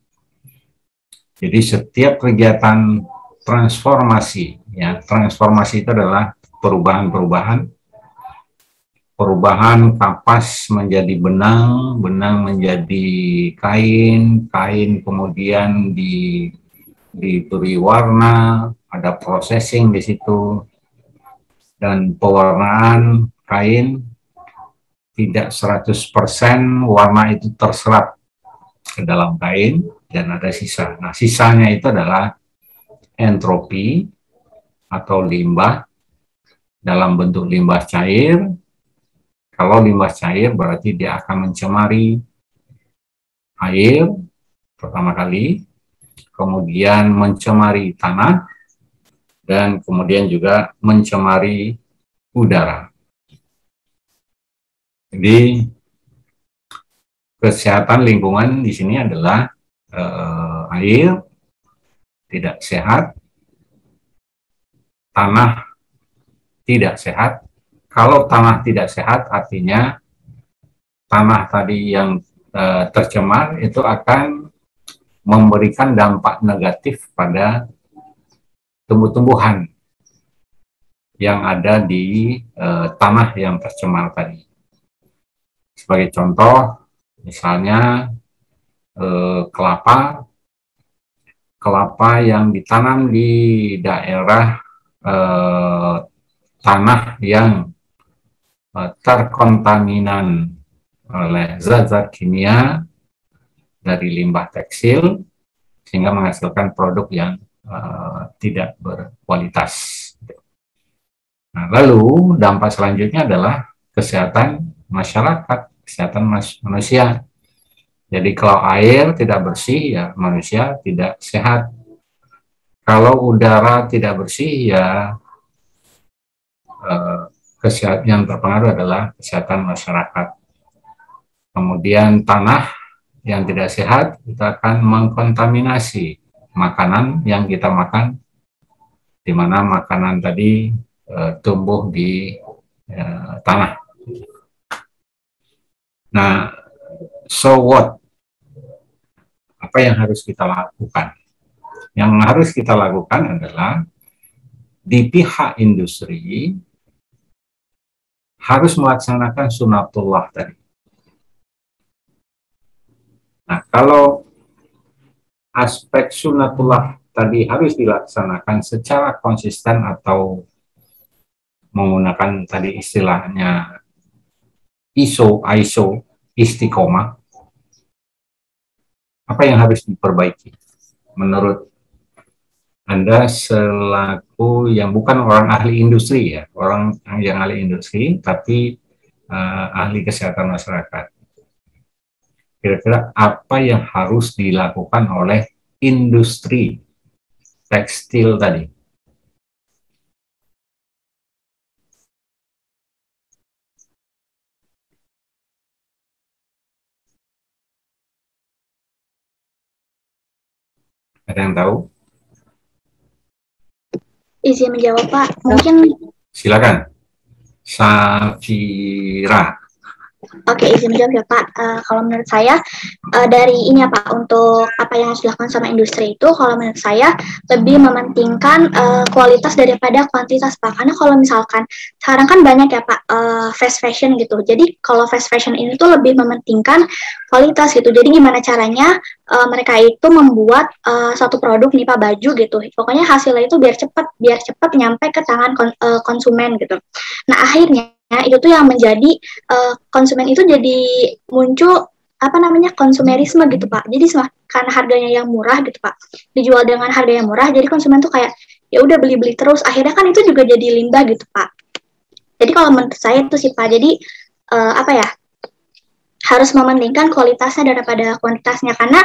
Jadi setiap kegiatan transformasi ya, transformasi itu adalah perubahan kapas menjadi benang, benang menjadi kain, kain kemudian diberi warna, ada processing di situ, dan pewarnaan kain tidak 100% warna itu terserap ke dalam kain dan ada sisa. Nah, sisanya itu adalah entropi atau limbah dalam bentuk limbah cair Kalau limbah cair berarti dia akan mencemari air pertama kali, kemudian mencemari tanah, dan kemudian juga mencemari udara. Jadi kesehatan lingkungan di sini adalah air tidak sehat, tanah tidak sehat. Kalau tanah tidak sehat artinya tanah tadi yang tercemar itu akan memberikan dampak negatif pada tumbuh-tumbuhan yang ada di tanah yang tercemar tadi. Sebagai contoh, misalnya kelapa yang ditanam di daerah tanah yang terkontaminan oleh zat-zat kimia dari limbah tekstil sehingga menghasilkan produk yang tidak berkualitas. Nah, lalu dampak selanjutnya adalah kesehatan masyarakat, kesehatan manusia. Jadi kalau air tidak bersih ya manusia tidak sehat. Kalau udara tidak bersih ya kesehatan yang terpengaruh adalah kesehatan masyarakat. Kemudian tanah yang tidak sehat itu akan mengkontaminasi makanan yang kita makan, di mana makanan tadi tumbuh di tanah. Nah, so what? Apa yang harus kita lakukan? Yang harus kita lakukan adalah di pihak industri harus melaksanakan sunatullah tadi. Nah, kalau aspek sunatullah tadi harus dilaksanakan secara konsisten atau menggunakan tadi istilahnya ISO, istiqomah, apa yang harus diperbaiki menurut Anda selaku yang bukan orang ahli industri ya, orang yang ahli industri tapi ahli kesehatan masyarakat. Kira-kira apa yang harus dilakukan oleh industri tekstil tadi? Ada yang tahu? Izin menjawab, Pak. Mungkin Silakan. Safira. Oke, izin menjawab ya Pak. Kalau menurut saya dari ini ya Pak, untuk apa yang harus dilakukan sama industri itu, kalau menurut saya lebih mementingkan kualitas daripada kuantitas Pak. Karena kalau misalkan sekarang kan banyak ya Pak fast fashion gitu. Jadi kalau fast fashion ini tuh lebih mementingkan kualitas gitu. Jadi gimana caranya mereka itu membuat suatu produk nih Pak, baju gitu. Pokoknya hasilnya itu biar cepat nyampe ke tangan konsumen gitu. Nah akhirnya itu tuh yang menjadi konsumen itu jadi muncul apa namanya konsumerisme gitu Pak. Jadi karena harganya yang murah gitu Pak, dijual dengan harga yang murah, jadi konsumen tuh kayak ya udah beli terus. Akhirnya kan itu juga jadi limbah gitu Pak. Jadi kalau menurut saya itu sih Pak. Jadi apa ya, harus mementingkan kualitasnya daripada kuantitasnya, karena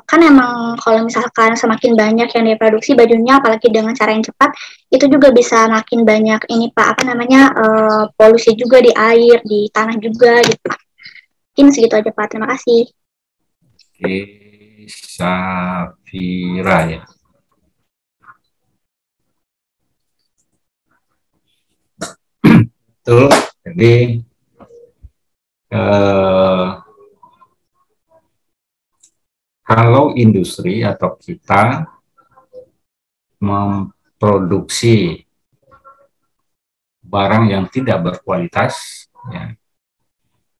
kan emang kalau misalkan semakin banyak yang diproduksi bajunya, apalagi dengan cara yang cepat, itu juga bisa makin banyak ini Pak, apa namanya polusi juga di air, di tanah juga gitu Pak. Mungkin segitu aja Pak, terima kasih. Oke, Safira ya. Betul, jadi kalau industri atau kita memproduksi barang yang tidak berkualitas, ya,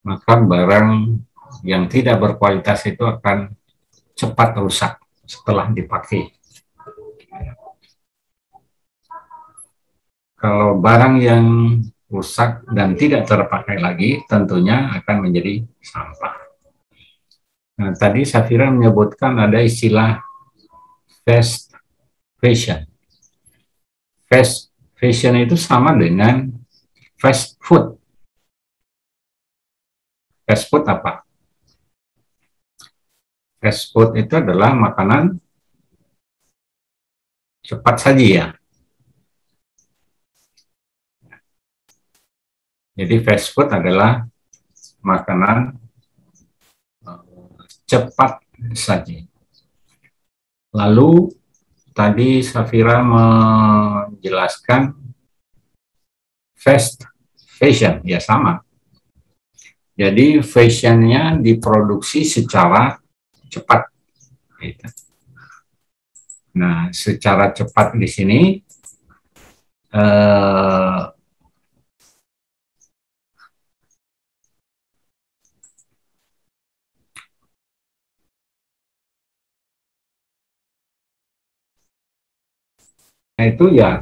maka barang yang tidak berkualitas itu akan cepat rusak setelah dipakai. Kalau barang yang rusak dan tidak terpakai lagi, tentunya akan menjadi sampah. Nah, tadi Safira menyebutkan ada istilah fast fashion. Fast fashion itu sama dengan fast food. Fast food apa? Fast food itu adalah makanan cepat saji ya. Jadi fast food adalah makanan cepat saji. Lalu tadi Safira menjelaskan fast fashion, ya sama. Jadi fashionnya diproduksi secara cepat. Gitu. Nah, secara cepat di sini itu ya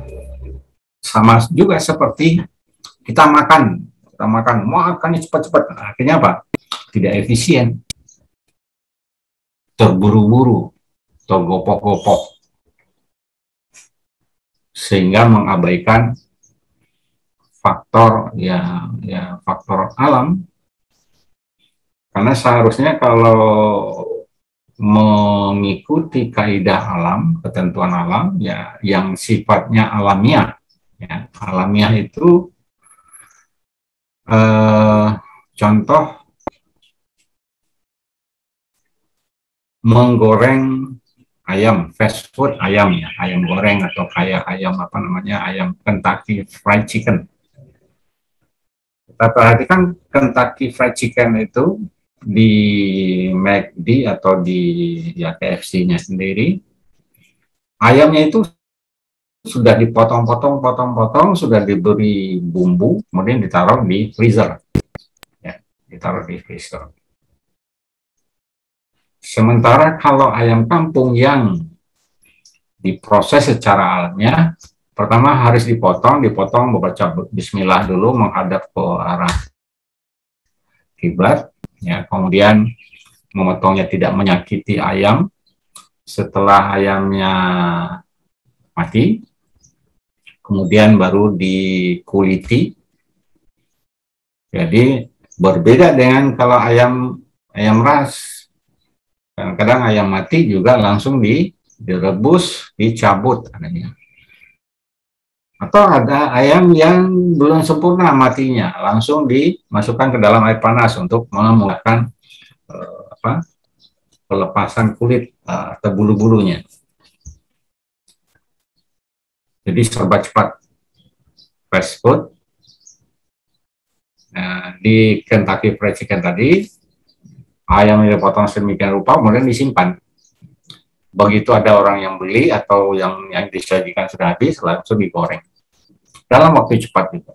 sama juga seperti kita makannya cepat-cepat, akhirnya apa? Tidak efisien, terburu-buru, tergopok-gopok, sehingga mengabaikan faktor faktor alam. Karena seharusnya kalau mengikuti kaidah alam, ketentuan alam ya yang sifatnya alamiah. Ya, alamiah itu contoh menggoreng ayam, fast food ayam ya, ayam goreng atau kayak ayam ayam Kentucky Fried Chicken. Kita perhatikan Kentucky Fried Chicken itu di McD atau di KFC-nya sendiri, ayamnya itu sudah dipotong-potong, sudah diberi bumbu, kemudian ditaruh di freezer, ya, ditaruh di freezer. Sementara kalau ayam kampung yang diproses secara alamiah, pertama harus dipotong membaca bismillah dulu menghadap ke arah kiblat. Ya, kemudian memotongnya tidak menyakiti ayam. Setelah ayamnya mati, kemudian baru dikuliti. Jadi berbeda dengan kalau ayam ras. Kadang-kadang ayam mati juga langsung direbus, dicabut adanya. Atau ada ayam yang belum sempurna matinya, langsung dimasukkan ke dalam air panas untuk memulakan pelepasan kulit atau bulu-bulunya. Jadi serba cepat. Fast food. Nah, di Kentucky Fried Chicken tadi, ayam yang dipotong sedemikian rupa, kemudian disimpan. Begitu ada orang yang beli atau yang disajikan sudah habis, langsung digoreng dalam waktu cepat itu.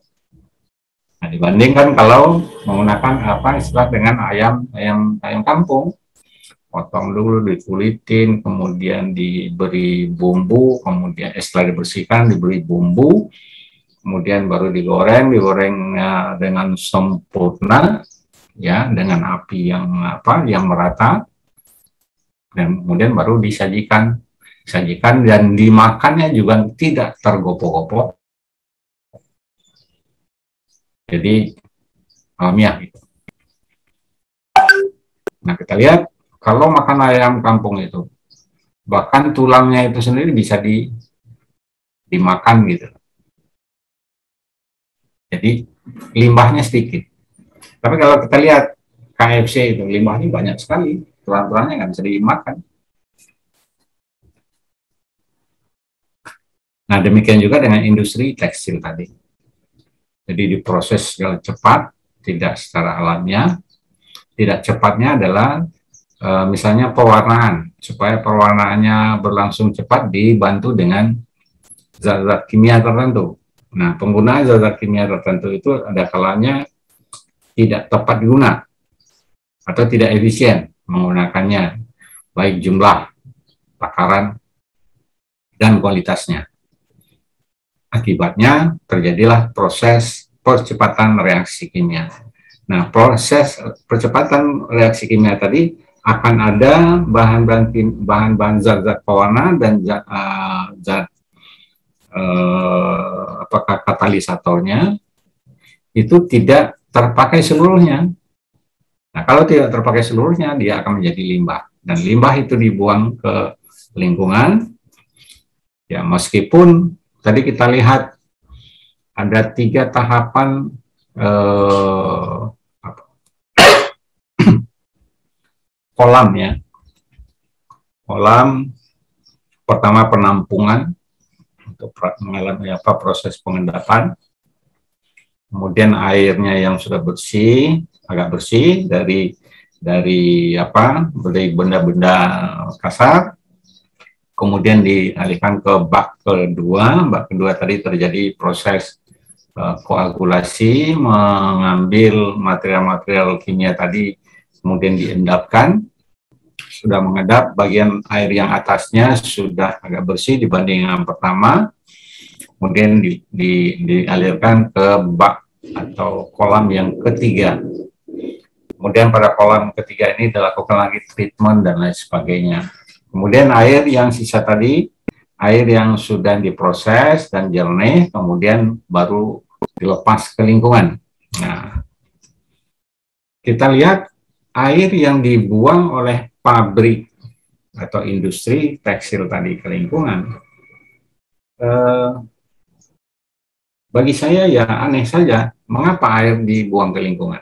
Nah, dibandingkan kalau menggunakan istilah dengan ayam kampung, potong dulu, dikulitin, kemudian diberi bumbu, kemudian setelah dibersihkan diberi bumbu, kemudian baru digoreng dengan sempurna, ya, dengan api yang merata, dan kemudian baru disajikan dan dimakannya juga tidak tergopoh-gopoh. Jadi alamiah gitu. Nah, kita lihat kalau makan ayam kampung itu, bahkan tulangnya itu sendiri bisa dimakan gitu. Jadi limbahnya sedikit. Tapi kalau kita lihat KFC itu limbahnya banyak sekali, tulang-tulangnya nggak bisa dimakan. Nah, demikian juga dengan industri tekstil tadi. Jadi diproses secara cepat, tidak secara alamiah. Tidak cepatnya adalah misalnya pewarnaan, supaya pewarnaannya berlangsung cepat dibantu dengan zat-zat kimia tertentu. Nah, penggunaan zat-zat kimia tertentu itu ada kalanya tidak tepat digunakan atau tidak efisien menggunakannya, baik jumlah, takaran, dan kualitasnya. Akibatnya terjadilah proses percepatan reaksi kimia. Nah, proses percepatan reaksi kimia tadi akan ada bahan-bahan zat-zat pewarna dan apakah katalisatornya itu tidak terpakai seluruhnya. Nah, kalau tidak terpakai seluruhnya, dia akan menjadi limbah. Dan limbah itu dibuang ke lingkungan. Ya, meskipun tadi kita lihat ada 3 tahapan kolam ya. Kolam pertama penampungan untuk mengalami proses pengendapan. Kemudian airnya yang sudah bersih, agak bersih dari benda-benda kasar. Kemudian dialihkan ke bak kedua. Bak kedua tadi terjadi proses koagulasi, mengambil material-material kimia tadi, kemudian diendapkan. Sudah mengendap, bagian air yang atasnya sudah agak bersih dibanding yang pertama. Kemudian dialirkan ke bak atau kolam yang ketiga. Kemudian pada kolam ketiga ini dilakukan lagi treatment dan lain sebagainya. Kemudian air yang sisa tadi, air yang sudah diproses dan jernih, kemudian baru dilepas ke lingkungan. Nah, kita lihat air yang dibuang oleh pabrik atau industri tekstil tadi ke lingkungan. Bagi saya ya aneh saja, mengapa air dibuang ke lingkungan?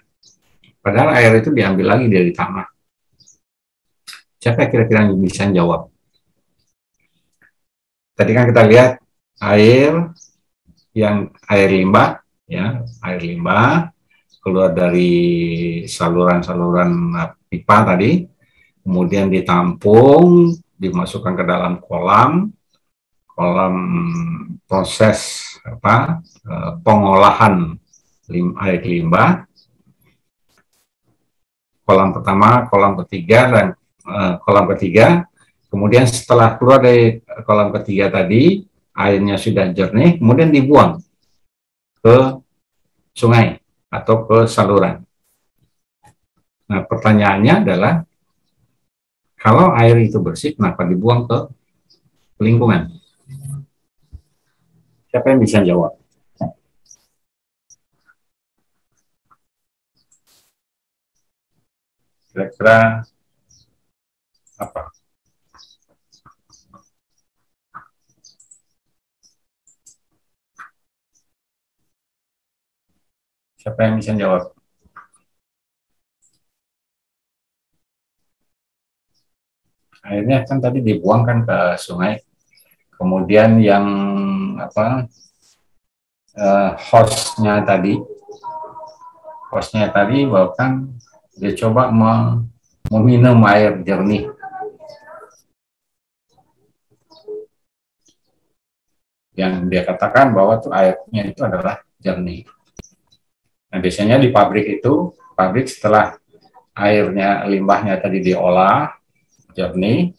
Padahal air itu diambil lagi dari tanah. Siapa kira-kira yang bisa jawab? Tadi kan kita lihat air limbah, ya, air limbah keluar dari saluran-saluran pipa tadi, kemudian ditampung, dimasukkan ke dalam kolam proses pengolahan air limbah. Kolam pertama, kolam ketiga, dan kolam ketiga. Kemudian setelah keluar dari kolam ketiga tadi, airnya sudah jernih, kemudian dibuang ke sungai atau ke saluran. Nah, pertanyaannya adalah, kalau air itu bersih, kenapa dibuang ke lingkungan? Siapa yang bisa jawab? Kira-kira apa? Siapa yang bisa jawab? Airnya kan tadi dibuangkan ke sungai, kemudian yang hostnya tadi bahkan dia coba meminum air jernih. Yang dia katakan bahwa tuh airnya itu adalah jernih. Nah, biasanya di pabrik setelah airnya, limbahnya tadi diolah jernih,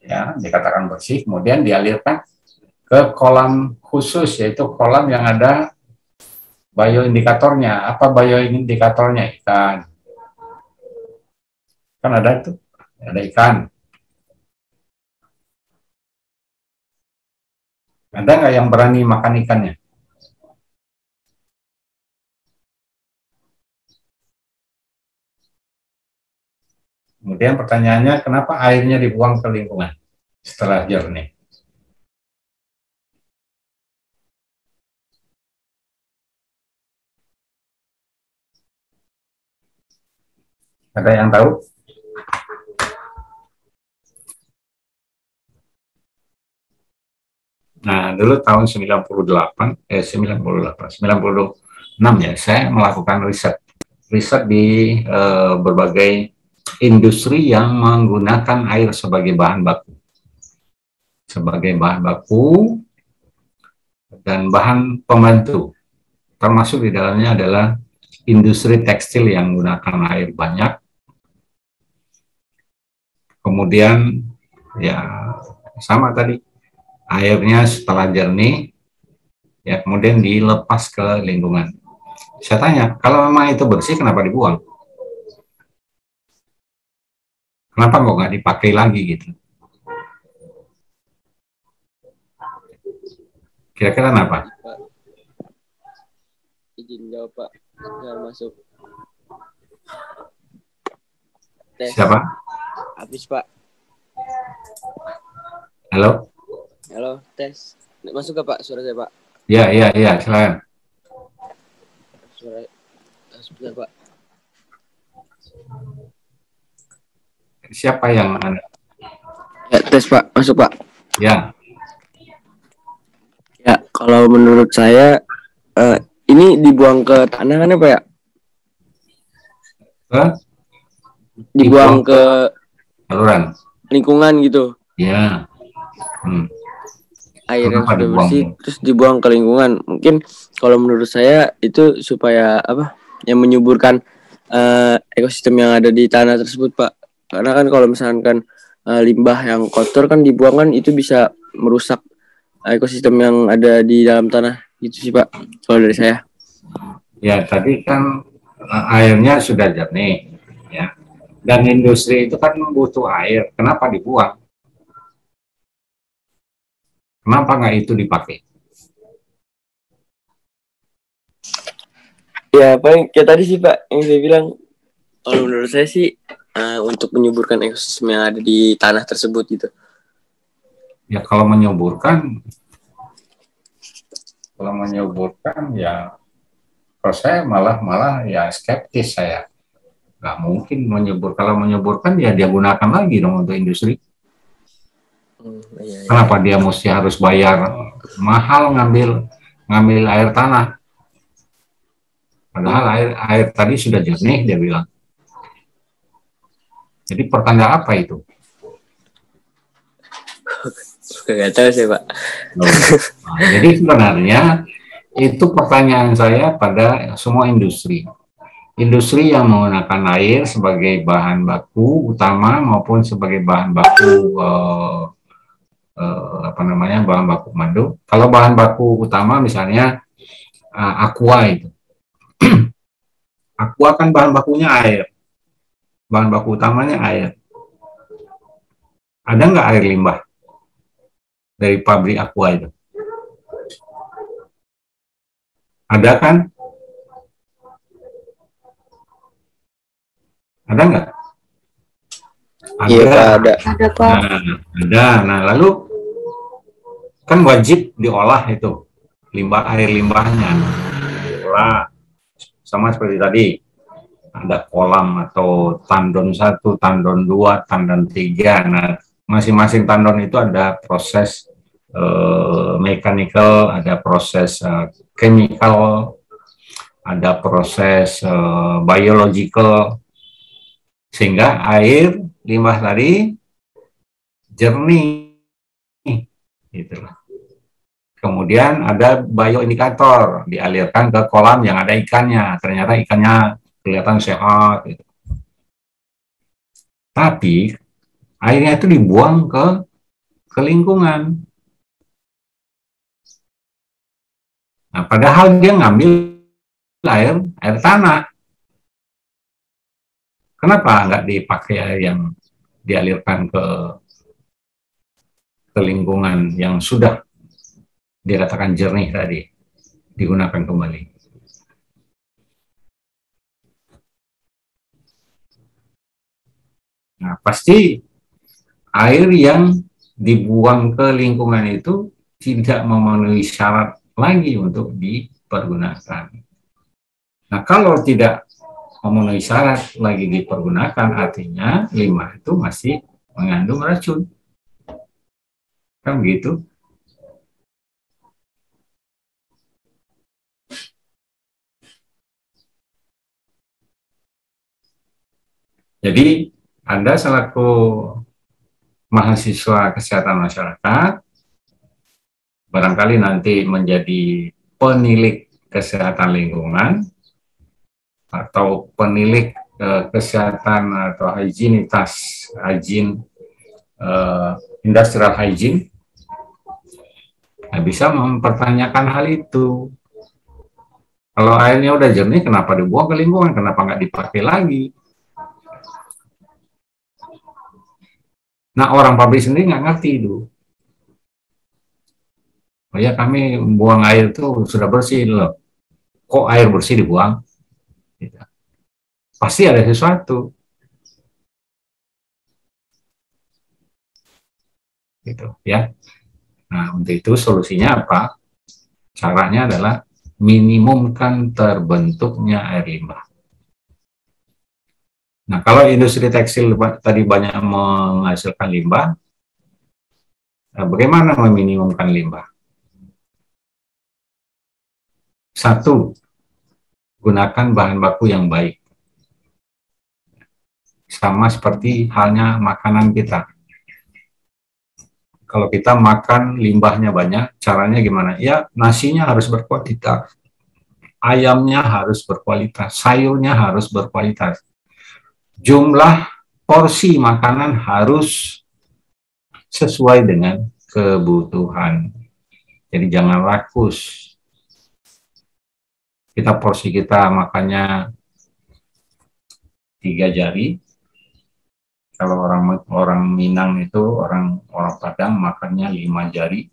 ya, dikatakan bersih, kemudian dialirkan ke kolam khusus, yaitu kolam yang ada bioindikatornya. Apa bioindikatornya? Ikan. Kan ada ikan. Ada nggak yang berani makan ikannya? Kemudian pertanyaannya, kenapa airnya dibuang ke lingkungan setelah jernih? Ada yang tahu? Nah, dulu tahun 96 ya, saya melakukan riset di berbagai industri yang menggunakan air sebagai bahan baku dan bahan pembantu. Termasuk di dalamnya adalah industri tekstil yang menggunakan air banyak. Kemudian ya sama tadi, airnya setelah jernih ya kemudian dilepas ke lingkungan. Saya tanya, kalau memang itu bersih, kenapa dibuang? Kenapa kok nggak dipakai lagi gitu? Kira-kira kenapa? Pak, izin jawab Pak, nggak masuk. tes. Siapa? Habis Pak. Halo? Halo, tes. Masuk gak Pak suara saya Pak? Iya, silakan. Suara sebentar Pak. Siapa yang Anda? Ya, tes Pak, masuk Pak. Ya. Ya, kalau menurut saya ini dibuang ke tanah kan ya Pak ya? Dibuang ke saluran lingkungan gitu. Ya. Air yang Kenapa sudah dibuang? bersih terus dibuang ke lingkungan. Mungkin kalau menurut saya itu supaya apa? Yang menyuburkan ekosistem yang ada di tanah tersebut Pak. Karena kan kalau misalkan limbah yang kotor kan dibuang kan itu bisa merusak ekosistem yang ada di dalam tanah. Gitu sih Pak kalau dari saya. Ya, tadi kan airnya sudah jernih ya. Dan industri itu kan butuh air. Kenapa dibuang? Kenapa nggak itu dipakai? Ya, paling kayak tadi sih Pak yang saya bilang. Kalau menurut saya sih untuk menyuburkan ekosistem yang ada di tanah tersebut gitu. Ya kalau menyuburkan ya, kalau saya malah ya skeptis saya. Nggak mungkin menyubur. Kalau menyuburkan ya dia gunakan lagi dong untuk industri. Iya. Kenapa dia mesti harus bayar mahal ngambil air tanah? Padahal air tadi sudah jernih dia bilang. Jadi pertanda apa itu? Gak tahu sih Pak. Nah, jadi sebenarnya itu pertanyaan saya pada semua industri. Industri yang menggunakan air sebagai bahan baku utama maupun sebagai bahan baku bahan baku madu. Kalau bahan baku utama misalnya aqua itu. Aqua kan bahan bakunya air. Bahan baku utamanya air. Ada nggak air limbah dari pabrik aqua itu? Ada kan? Ada nggak? Iya ada. Ada Pak. Ada. Nah lalu kan wajib diolah itu air limbahnya. Diolah sama seperti tadi. Ada kolam atau tandon 1, tandon 2, tandon 3. Nah, masing-masing tandon itu ada proses mechanical, ada proses chemical, ada proses biological, sehingga air limbah tadi jernih. Itulah. Kemudian ada bioindikator, dialirkan ke kolam yang ada ikannya. Ternyata ikannya kelihatan sehat. Gitu. Tapi airnya itu dibuang ke lingkungan. Nah, padahal dia ngambil air tanah. Kenapa nggak dipakai air yang dialirkan ke lingkungan yang sudah dikatakan jernih tadi, digunakan kembali? Nah, pasti air yang dibuang ke lingkungan itu tidak memenuhi syarat lagi untuk dipergunakan. Nah, kalau tidak memenuhi syarat lagi dipergunakan, artinya limbah itu masih mengandung racun. Kan begitu? Jadi, Anda selaku mahasiswa kesehatan masyarakat, barangkali nanti menjadi penilik kesehatan lingkungan, atau penilik kesehatan atau higienitas, industrial hygiene, bisa mempertanyakan hal itu. Kalau airnya udah jernih, kenapa dibuang ke lingkungan? Kenapa nggak dipakai lagi? Nah, orang pabrik sendiri nggak ngerti itu. Oh ya, kami buang air itu sudah bersih loh. Kok air bersih dibuang? Pasti ada sesuatu. gitu ya. Nah, untuk itu solusinya apa? Caranya adalah minimumkan terbentuknya air limbah. Nah, kalau industri tekstil tadi banyak menghasilkan limbah, bagaimana meminimumkan limbah? Satu, gunakan bahan baku yang baik. Sama seperti halnya makanan kita. Kalau kita makan limbahnya banyak, caranya gimana? Ya, nasinya harus berkualitas, ayamnya harus berkualitas, sayurnya harus berkualitas. Jumlah porsi makanan harus sesuai dengan kebutuhan. Jadi jangan rakus. Porsi kita makannya 3 jari. Kalau orang Minang itu, orang Padang makannya 5 jari.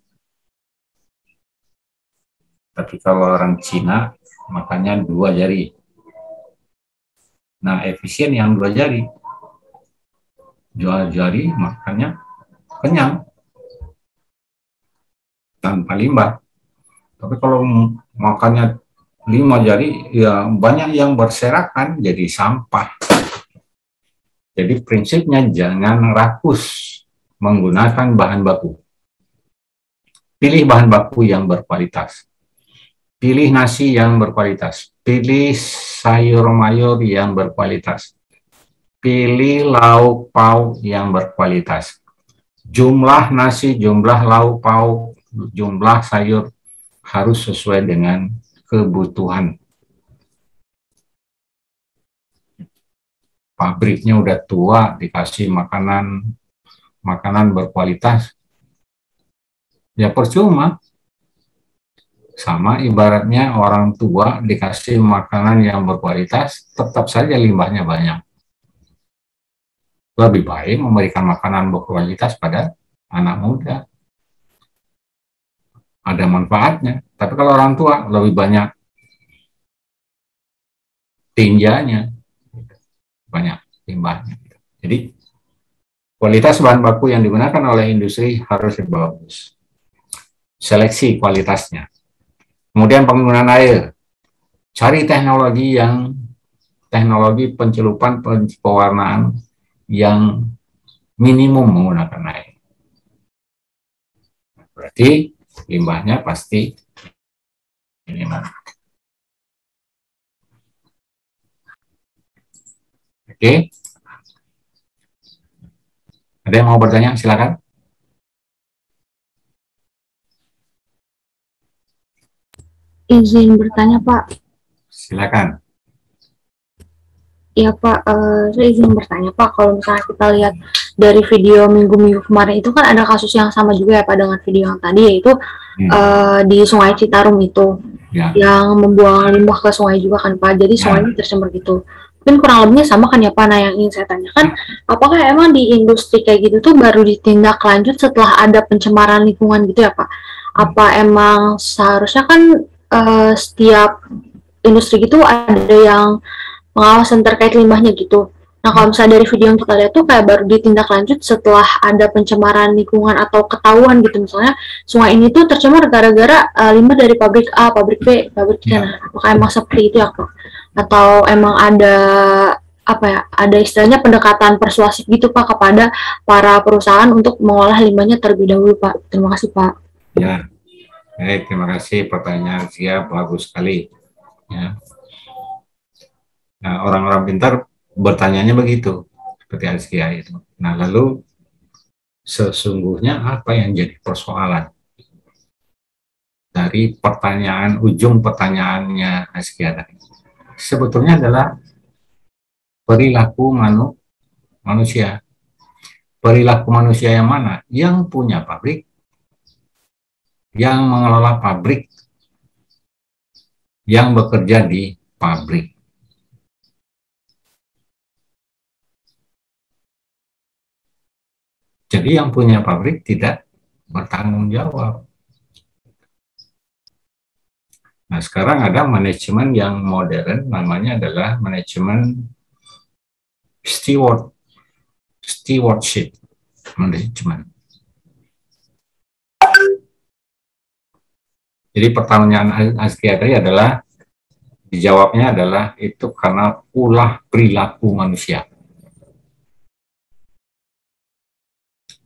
Tapi kalau orang Cina makannya 2 jari. Nah, efisien yang 2 jari. 2 jari makannya kenyang. Tanpa limbah. Tapi kalau makannya 5 jari, ya banyak yang berserakan jadi sampah. Jadi prinsipnya jangan rakus menggunakan bahan baku. Pilih bahan baku yang berkualitas. Pilih nasi yang berkualitas. Pilih sayur mayur yang berkualitas. Pilih lauk pauk yang berkualitas. Jumlah nasi, jumlah lauk pauk, jumlah sayur harus sesuai dengan kebutuhan. Pabriknya udah tua, dikasih makanan berkualitas, ya percuma. Sama ibaratnya orang tua dikasih makanan yang berkualitas, tetap saja limbahnya banyak. Lebih baik memberikan makanan berkualitas pada anak muda. Ada manfaatnya. Tapi kalau orang tua lebih banyak tinjanya, banyak limbahnya. Jadi kualitas bahan baku yang digunakan oleh industri harus bagus. Seleksi kualitasnya. Kemudian penggunaan air. Cari teknologi pencelupan pewarnaan yang minimum menggunakan air. Berarti limbahnya pasti minimal. Oke. Ada yang mau bertanya? Silakan. Izin bertanya, Pak. Silakan. Iya, Pak. Saya izin bertanya, Pak. Kalau misalnya kita lihat dari video minggu-minggu kemarin itu kan ada kasus yang sama juga ya, Pak, dengan video yang tadi, yaitu di Sungai Citarum itu, yang membuang limbah ke sungai juga kan, Pak. Jadi sungainya tercemar gitu. Mungkin kurang lebihnya sama kan ya, Pak. Nah, yang ingin saya tanyakan, apakah emang di industri kayak gitu tuh baru ditindak lanjut setelah ada pencemaran lingkungan gitu ya, Pak? Apa emang seharusnya kan setiap industri gitu ada yang pengawasan terkait limbahnya gitu. Nah, kalau misalnya dari video yang kita lihat tuh kayak baru ditindak lanjut setelah ada pencemaran lingkungan atau ketahuan gitu, misalnya sungai ini tuh tercemar gara-gara limbah dari pabrik A, pabrik B, pabrik C. Nah, apakah emang seperti itu ya, Pak? Atau emang ada ada istilahnya pendekatan persuasif gitu, Pak, kepada para perusahaan untuk mengolah limbahnya terlebih dahulu, Pak? Terima kasih, Pak. Ya, baik, terima kasih pertanyaan siap, bagus sekali. Ya. Nah, orang-orang pintar bertanyanya begitu, seperti Azkia itu. Nah, lalu sesungguhnya apa yang jadi persoalan dari ujung pertanyaannya Azkia tadi? Sebetulnya adalah perilaku manusia. Perilaku manusia yang mana? Yang punya pabrik, yang mengelola pabrik, yang bekerja di pabrik. Jadi yang punya pabrik tidak bertanggung jawab. Nah, sekarang ada manajemen yang modern, namanya adalah manajemen stewardship manajemen. Jadi pertanyaan Azkia tadi adalah, dijawabnya adalah itu karena ulah perilaku manusia.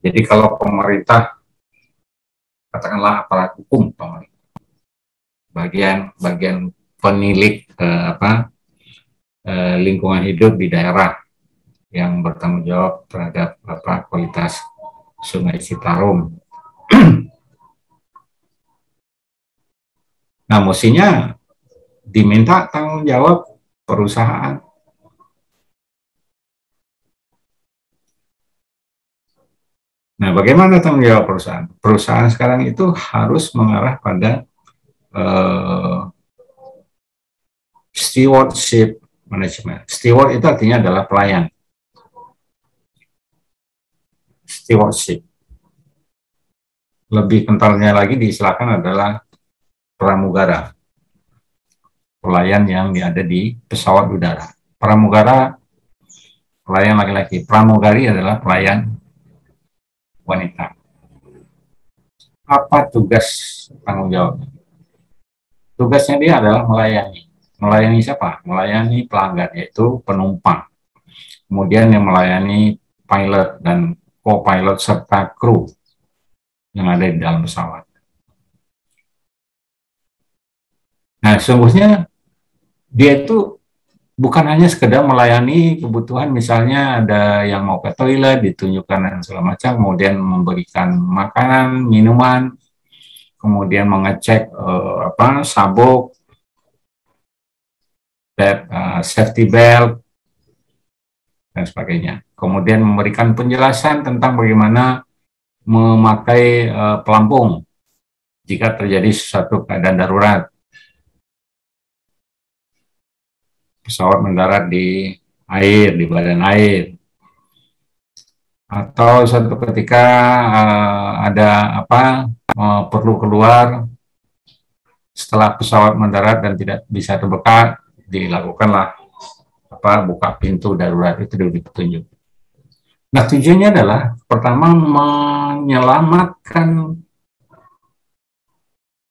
Jadi kalau pemerintah, katakanlah aparat hukum, bagian penilik lingkungan hidup di daerah yang bertanggung jawab terhadap kualitas Sungai Citarum. Nah, mestinya diminta tanggung jawab perusahaan. Nah, bagaimana tanggung jawab perusahaan? Perusahaan sekarang itu harus mengarah pada stewardship management. Steward itu artinya adalah pelayan. Stewardship. Lebih kentalnya lagi diistilahkan adalah pramugara. Pelayan yang ada di pesawat udara. Pramugara, pelayan laki-laki. Pramugari adalah pelayan wanita. Apa tugas tanggung jawabnya? Tugasnya dia adalah melayani. Melayani siapa? Melayani pelanggan, yaitu penumpang. Kemudian yang melayani pilot dan co-pilot serta kru yang ada di dalam pesawat. Nah, sesungguhnya dia itu bukan hanya sekedar melayani kebutuhan, misalnya ada yang mau ke toilet, ditunjukkan dan segala macam, kemudian memberikan makanan, minuman, kemudian mengecek sabuk, safety belt, dan sebagainya. Kemudian memberikan penjelasan tentang bagaimana memakai pelampung jika terjadi sesuatu keadaan darurat. Pesawat mendarat di air, di badan air. Atau suatu ketika ada perlu keluar setelah pesawat mendarat dan tidak bisa terbuka, dilakukanlah buka pintu darurat, itu ditunjuk. Nah, tujuannya adalah pertama menyelamatkan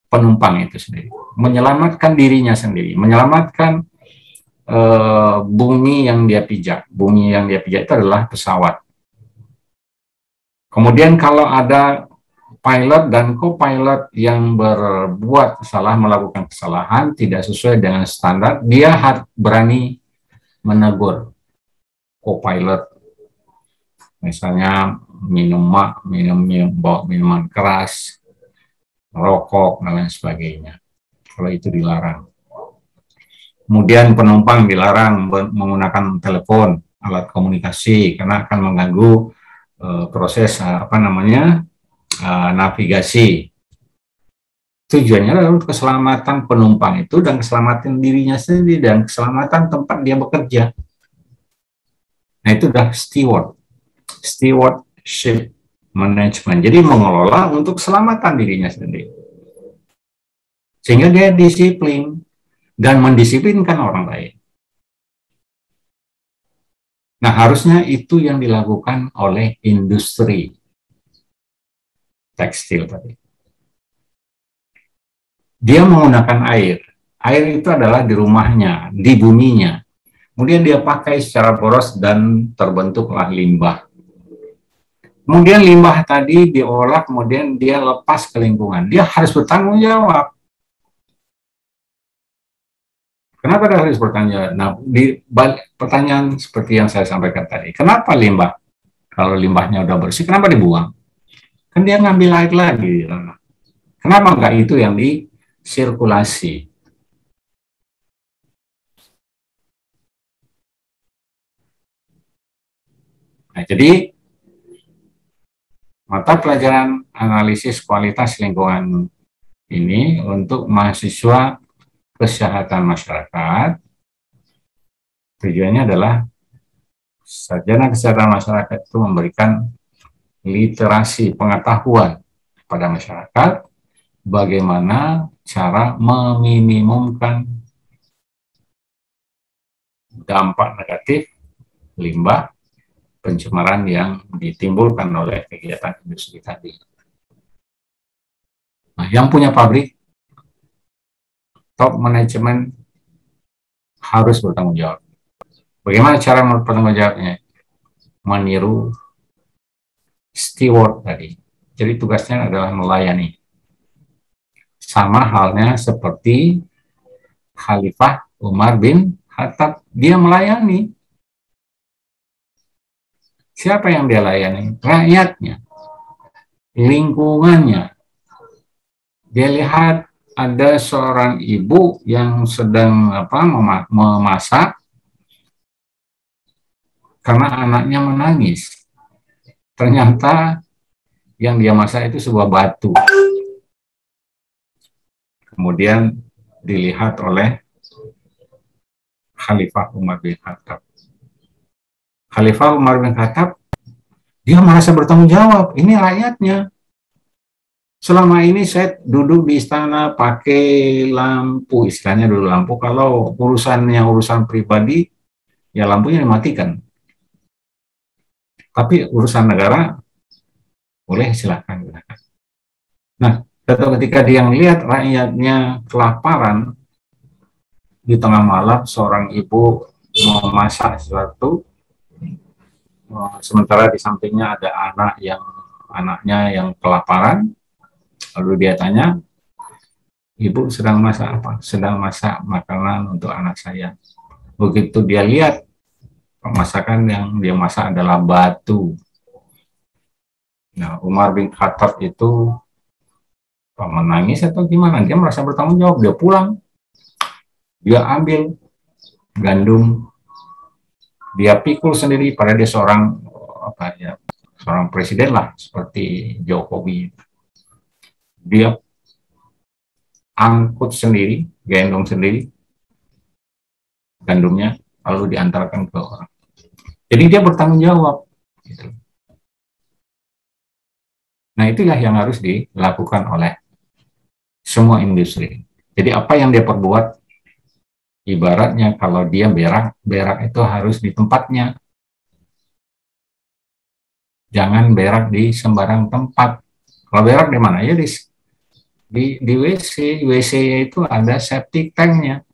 penumpang itu sendiri, menyelamatkan dirinya sendiri, menyelamatkan bumi yang dia pijak. Bumi yang dia pijak itu adalah pesawat. Kemudian kalau ada pilot dan co-pilot yang berbuat salah, melakukan kesalahan tidak sesuai dengan standar, dia harus berani menegur co-pilot. Misalnya bawa minuman keras, rokok, dan lain sebagainya. Kalau itu dilarang. Kemudian penumpang dilarang menggunakan telepon, alat komunikasi, karena akan mengganggu proses navigasi. Tujuannya adalah untuk keselamatan penumpang itu dan keselamatan dirinya sendiri dan keselamatan tempat dia bekerja. Nah, itu adalah stewardship management. Jadi mengelola untuk keselamatan dirinya sendiri. Sehingga dia disiplin dan mendisiplinkan orang lain. Nah, harusnya itu yang dilakukan oleh industri tekstil tadi. Dia menggunakan air. Air itu adalah di rumahnya, di buminya. Kemudian dia pakai secara boros dan terbentuklah limbah. Kemudian limbah tadi diolah, kemudian dia lepas ke lingkungan. Dia harus bertanggung jawab. Kenapa dia harus bertanggung jawab? Nah, di pertanyaan seperti yang saya sampaikan tadi, kenapa limbah? Kalau limbahnya udah bersih, kenapa dibuang? Kan dia ngambil air lagi. Kenapa enggak itu yang disirkulasi? Nah, jadi mata pelajaran analisis kualitas lingkungan ini untuk mahasiswa kesehatan masyarakat, tujuannya adalah sarjana kesehatan masyarakat itu memberikan literasi pengetahuan kepada masyarakat bagaimana cara meminimumkan dampak negatif limbah pencemaran yang ditimbulkan oleh kegiatan industri tadi. Nah, yang punya pabrik top manajemen harus bertanggung jawab. Bagaimana cara bertanggung jawabnya? Meniru steward tadi. Jadi tugasnya adalah melayani. Sama halnya seperti Khalifah Umar bin Khattab, dia melayani. Siapa yang dia layani? Rakyatnya, lingkungannya. Dia lihat ada seorang ibu yang sedang memasak karena anaknya menangis. Ternyata yang dia masak itu sebuah batu. Kemudian dilihat oleh Khalifah Umar bin Khattab. Khalifah Umar bin Khattab, dia merasa bertanggung jawab. Ini rakyatnya. Selama ini saya duduk di istana pakai lampu, istilahnya dulu lampu. Kalau urusan pribadi, ya lampunya dimatikan. Tapi urusan negara, boleh silahkan gunakan. Nah, ketika dia melihat rakyatnya kelaparan, di tengah malam seorang ibu memasak sesuatu, sementara di sampingnya ada anaknya yang kelaparan. Lalu dia tanya, ibu sedang masak apa? Sedang masak makanan untuk anak saya. Begitu dia lihat, masakan yang dia masak adalah batu. Nah, Umar bin Khattab itu menangis atau gimana? Dia merasa bertanggung jawab. Dia pulang, dia ambil gandum, dia pikul sendiri. Padahal dia seorang presiden lah, seperti Jokowi. Dia angkut sendiri, gendong sendiri gandumnya, lalu diantarkan ke orang. Jadi dia bertanggung jawab. Gitu. Nah, itulah yang harus dilakukan oleh semua industri. Jadi apa yang dia perbuat, ibaratnya kalau dia berak itu harus di tempatnya. Jangan berak di sembarang tempat. Kalau berak di mana? Ya di WC. WC itu ada septic tanknya.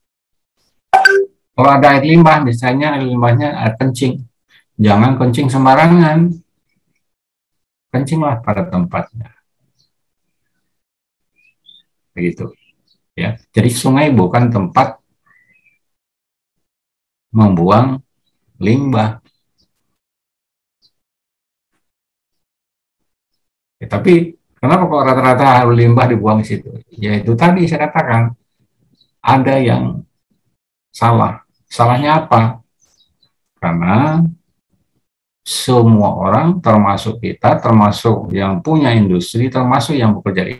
Kalau ada air limbah, misalnya air limbahnya air kencing. Jangan kencing sembarangan. Kencinglah pada tempatnya. Begitu. Ya. Jadi sungai bukan tempat membuang limbah. Ya, tapi kenapa kok rata-rata limbah dibuang di situ? Ya itu tadi saya katakan, ada yang salah. Salahnya apa? Karena semua orang, termasuk kita, termasuk yang punya industri, termasuk yang bekerja di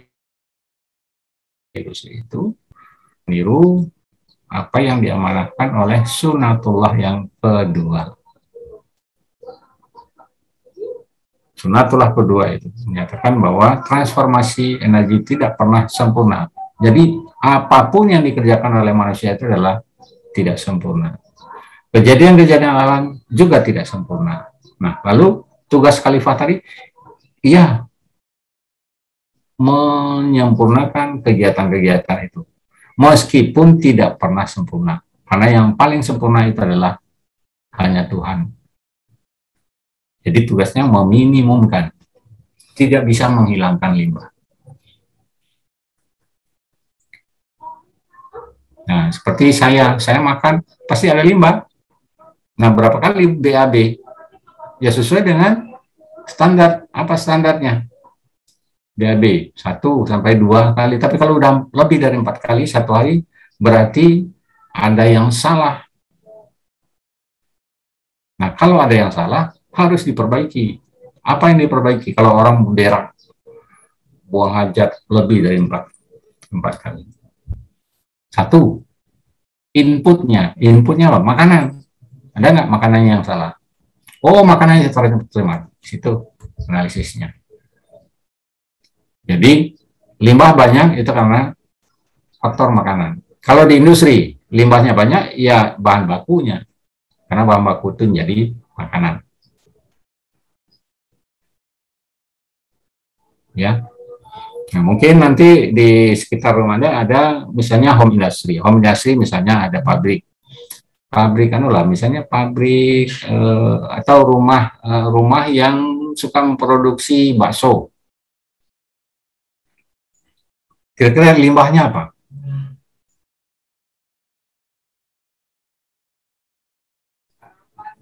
industri itu, meniru apa yang diamanahkan oleh sunatullah yang kedua. Sunatullah kedua itu menyatakan bahwa transformasi energi tidak pernah sempurna. Jadi apapun yang dikerjakan oleh manusia itu adalah tidak sempurna. Kejadian-kejadian alam juga tidak sempurna. Nah, lalu tugas khalifah tadi, ya menyempurnakan kegiatan-kegiatan itu. Meskipun tidak pernah sempurna. Karena yang paling sempurna itu adalah hanya Tuhan. Jadi tugasnya meminimumkan, tidak bisa menghilangkan limbah. Nah, seperti saya makan pasti ada limbah. Nah, berapa kali BAB? Ya sesuai dengan standar. Apa standarnya? BAB 1 sampai 2 kali. Tapi kalau udah lebih dari 4 kali satu hari, berarti ada yang salah. Nah, kalau ada yang salah, harus diperbaiki. Apa yang diperbaiki? Kalau orang berak, buang hajat lebih dari 4 kali. 1, inputnya apa? Makanan. Ada nggak makanannya yang salah? Oh, makanannya terima. Situ analisisnya. Jadi, limbah banyak itu karena faktor makanan. Kalau di industri, limbahnya banyak, ya bahan bakunya. Karena bahan baku itu jadi makanan. Ya. Nah, mungkin nanti di sekitar rumahnya ada misalnya home industry. Home industry misalnya ada pabrik misalnya pabrik atau rumah yang suka memproduksi bakso. Kira-kira limbahnya apa?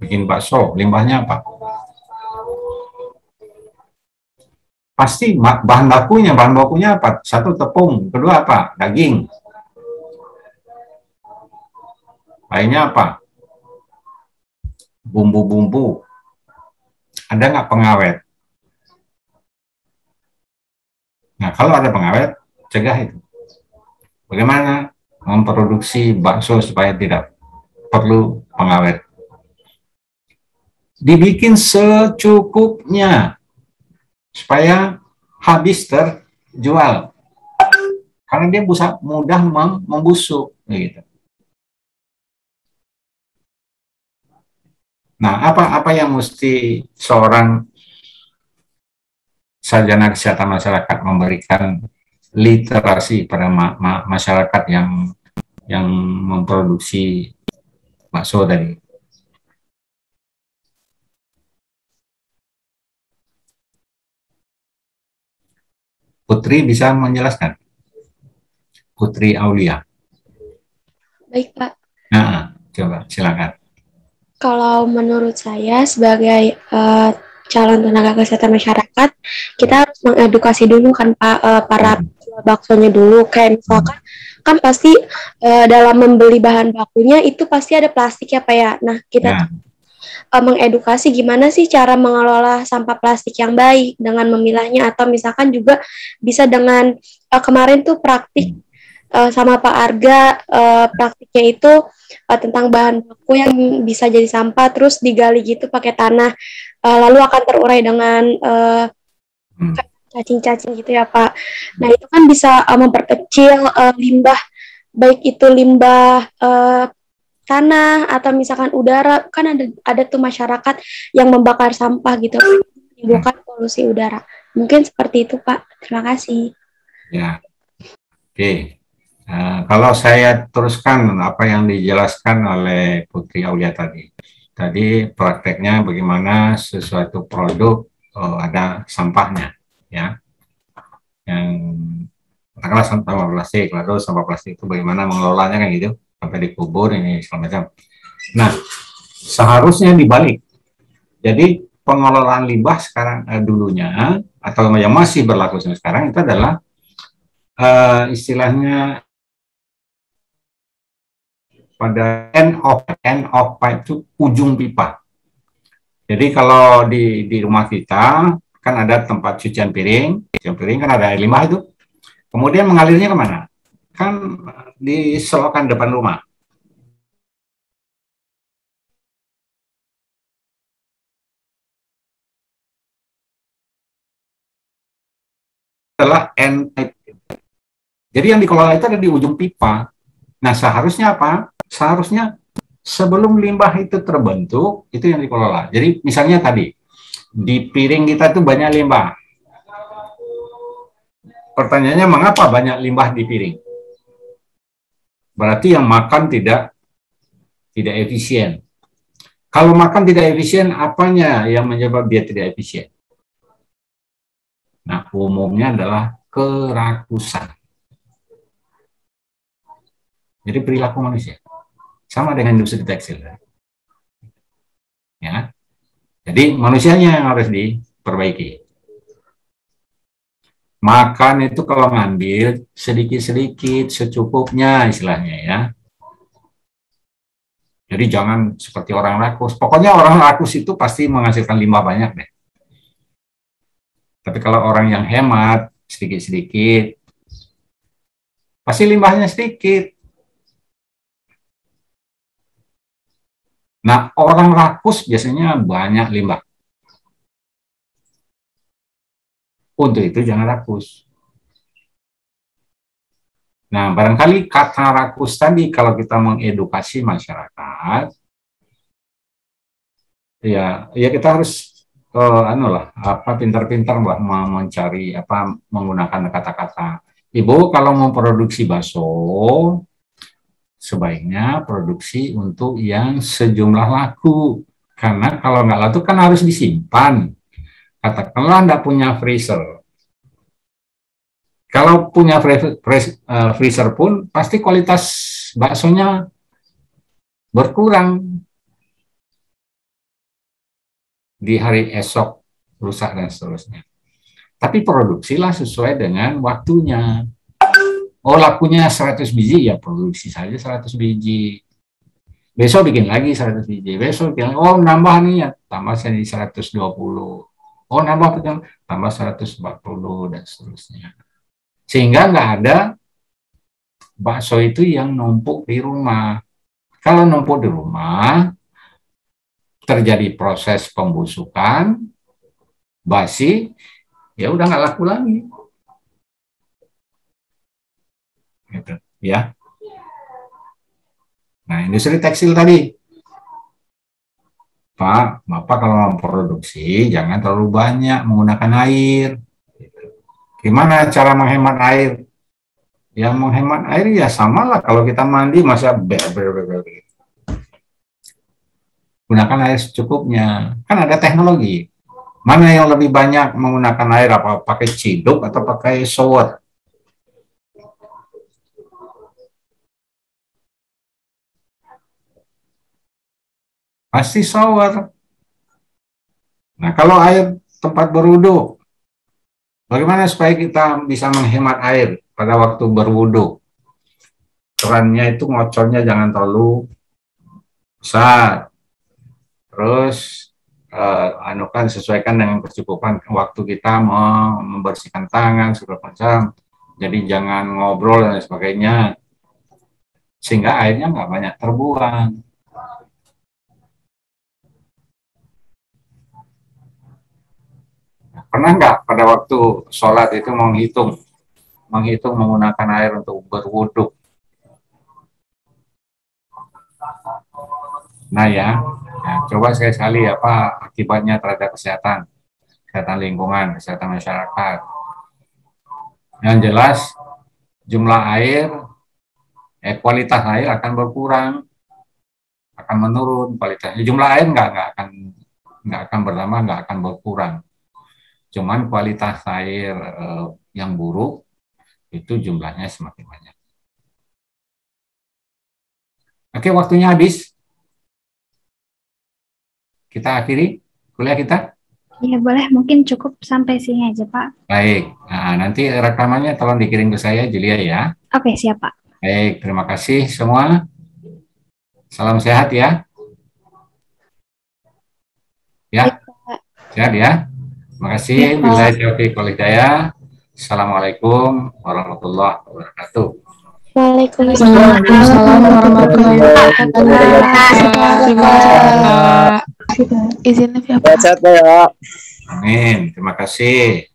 Bikin bakso, limbahnya apa? Pasti bahan bakunya apa? Satu tepung, kedua apa? Daging. Lainnya apa? Bumbu-bumbu. Ada nggak pengawet? Nah, kalau ada pengawet, cegah itu. Bagaimana memproduksi bakso supaya tidak perlu pengawet? Dibikin secukupnya supaya habis terjual. Karena dia mudah membusuk gitu. Nah, apa yang mesti seorang sarjana kesehatan masyarakat memberikan literasi pada masyarakat yang memproduksi bakso tadi? Putri bisa menjelaskan? Putri Aulia. Baik, Pak. Nah, coba silakan. Kalau menurut saya sebagai calon tenaga kesehatan masyarakat, kita harus mengedukasi dulu kan Pak, para baksonya dulu. Kayak misalkan kan pasti dalam membeli bahan bakunya itu pasti ada plastik ya Pak ya. Nah, kita mengedukasi gimana sih cara mengelola sampah plastik yang baik dengan memilahnya, atau misalkan juga bisa dengan kemarin tuh praktik sama Pak Arga, praktiknya itu tentang bahan baku yang bisa jadi sampah terus digali gitu pakai tanah, lalu akan terurai dengan cacing-cacing gitu ya Pak. Nah itu kan bisa memperkecil limbah, baik itu limbah tanah atau misalkan udara. Kan ada tuh masyarakat yang membakar sampah gitu, menimbulkan polusi udara. Mungkin seperti itu Pak. Terima kasih. Ya, oke. Kalau saya teruskan apa yang dijelaskan oleh Putri Aulia tadi. Tadi prakteknya bagaimana sesuatu produk ada sampahnya, ya. Yang katakanlah sampah plastik, lalu sampah plastik itu bagaimana mengelolanya kan gitu, sampai dikubur ini segala macam. Nah, seharusnya dibalik. Jadi pengelolaan limbah sekarang dulunya atau yang masih berlaku sekarang itu adalah istilahnya pada end of pipe itu ujung pipa. Jadi kalau di rumah kita kan ada tempat cucian piring kan ada air limbah itu. Kemudian mengalirnya kemana? Kan di selokan depan rumah. Adalah end pipe. Jadi yang dikelola itu ada di ujung pipa. Nah, seharusnya apa? Seharusnya sebelum limbah itu terbentuk, itu yang dikelola. Jadi misalnya tadi, di piring kita itu banyak limbah. Pertanyaannya, mengapa banyak limbah di piring? Berarti yang makan tidak efisien. Kalau makan tidak efisien, apanya yang menyebabkan dia tidak efisien? Nah, umumnya adalah kerakusan. Jadi perilaku manusia sama dengan industri tekstil, ya. Jadi manusianya yang harus diperbaiki. Makan itu kalau ngambil sedikit-sedikit, secukupnya istilahnya ya. Jadi jangan seperti orang rakus. Pokoknya orang rakus itu pasti menghasilkan limbah banyak deh. Tapi kalau orang yang hemat sedikit-sedikit, pasti limbahnya sedikit. Nah, orang rakus biasanya banyak limbah. Untuk itu jangan rakus. Nah, barangkali kata rakus tadi kalau kita mengedukasi masyarakat, ya kita harus anu lah, apa pintar-pintar buat mencari apa menggunakan kata-kata. Ibu kalau mau produksi bakso, sebaiknya produksi untuk yang sejumlah laku. Karena kalau nggak laku kan harus disimpan. Katakanlah nggak punya freezer. Kalau punya freezer pun pasti kualitas baksonya berkurang. Di hari esok rusak dan seterusnya. Tapi produksilah sesuai dengan waktunya. Oh, lakunya 100 biji, ya produksi saja 100 biji. Besok bikin lagi 100 biji. Besok bikin lagi, oh nambah nih ya, tambah jadi 120. Oh nambah tambah 140 dan seterusnya. Sehingga nggak ada bakso itu yang numpuk di rumah. Kalau numpuk di rumah, terjadi proses pembusukan, basi, ya udah nggak laku lagi. Gitu, ya. Nah, industri tekstil tadi, Pak, Bapak kalau mau produksi jangan terlalu banyak menggunakan air. Gimana cara menghemat air? Ya menghemat air ya samalah kalau kita mandi masa gunakan air secukupnya. Kan ada teknologi. Mana yang lebih banyak menggunakan air, apa pakai ciduk atau pakai shower? Pasti shower. Nah, kalau air tempat berwudu, bagaimana supaya kita bisa menghemat air pada waktu berwudu? Kerannya itu ngocornya jangan terlalu besar. Terus anukan sesuaikan dengan kecukupan waktu kita membersihkan tangan segala macam. Jadi jangan ngobrol dan sebagainya, sehingga airnya nggak banyak terbuang. Pernah nggak pada waktu sholat itu menghitung menggunakan air untuk berwudu? Nah ya, coba sekali apa akibatnya terhadap kesehatan lingkungan, kesehatan masyarakat. Yang jelas jumlah air, kualitas air akan berkurang, akan menurun kualitasnya. Jumlah air nggak akan bertambah, nggak akan berkurang. Cuman kualitas air yang buruk itu jumlahnya semakin banyak. Oke, waktunya habis. Kita akhiri kuliah kita. Iya boleh, mungkin cukup sampai sini aja Pak. Baik, nah, nanti rekamannya tolong dikirim ke saya, Julia ya. Oke, siap Pak. Baik, terima kasih semua. Salam sehat ya. Ya, sehat ya. Terima kasih. Billahi taufiq wal hidayah. Assalamualaikum warahmatullahi wabarakatuh. Waalaikumsalam warahmatullahi wabarakatuh. Izin ya Pak. Sehat ya. Amin. Terima kasih.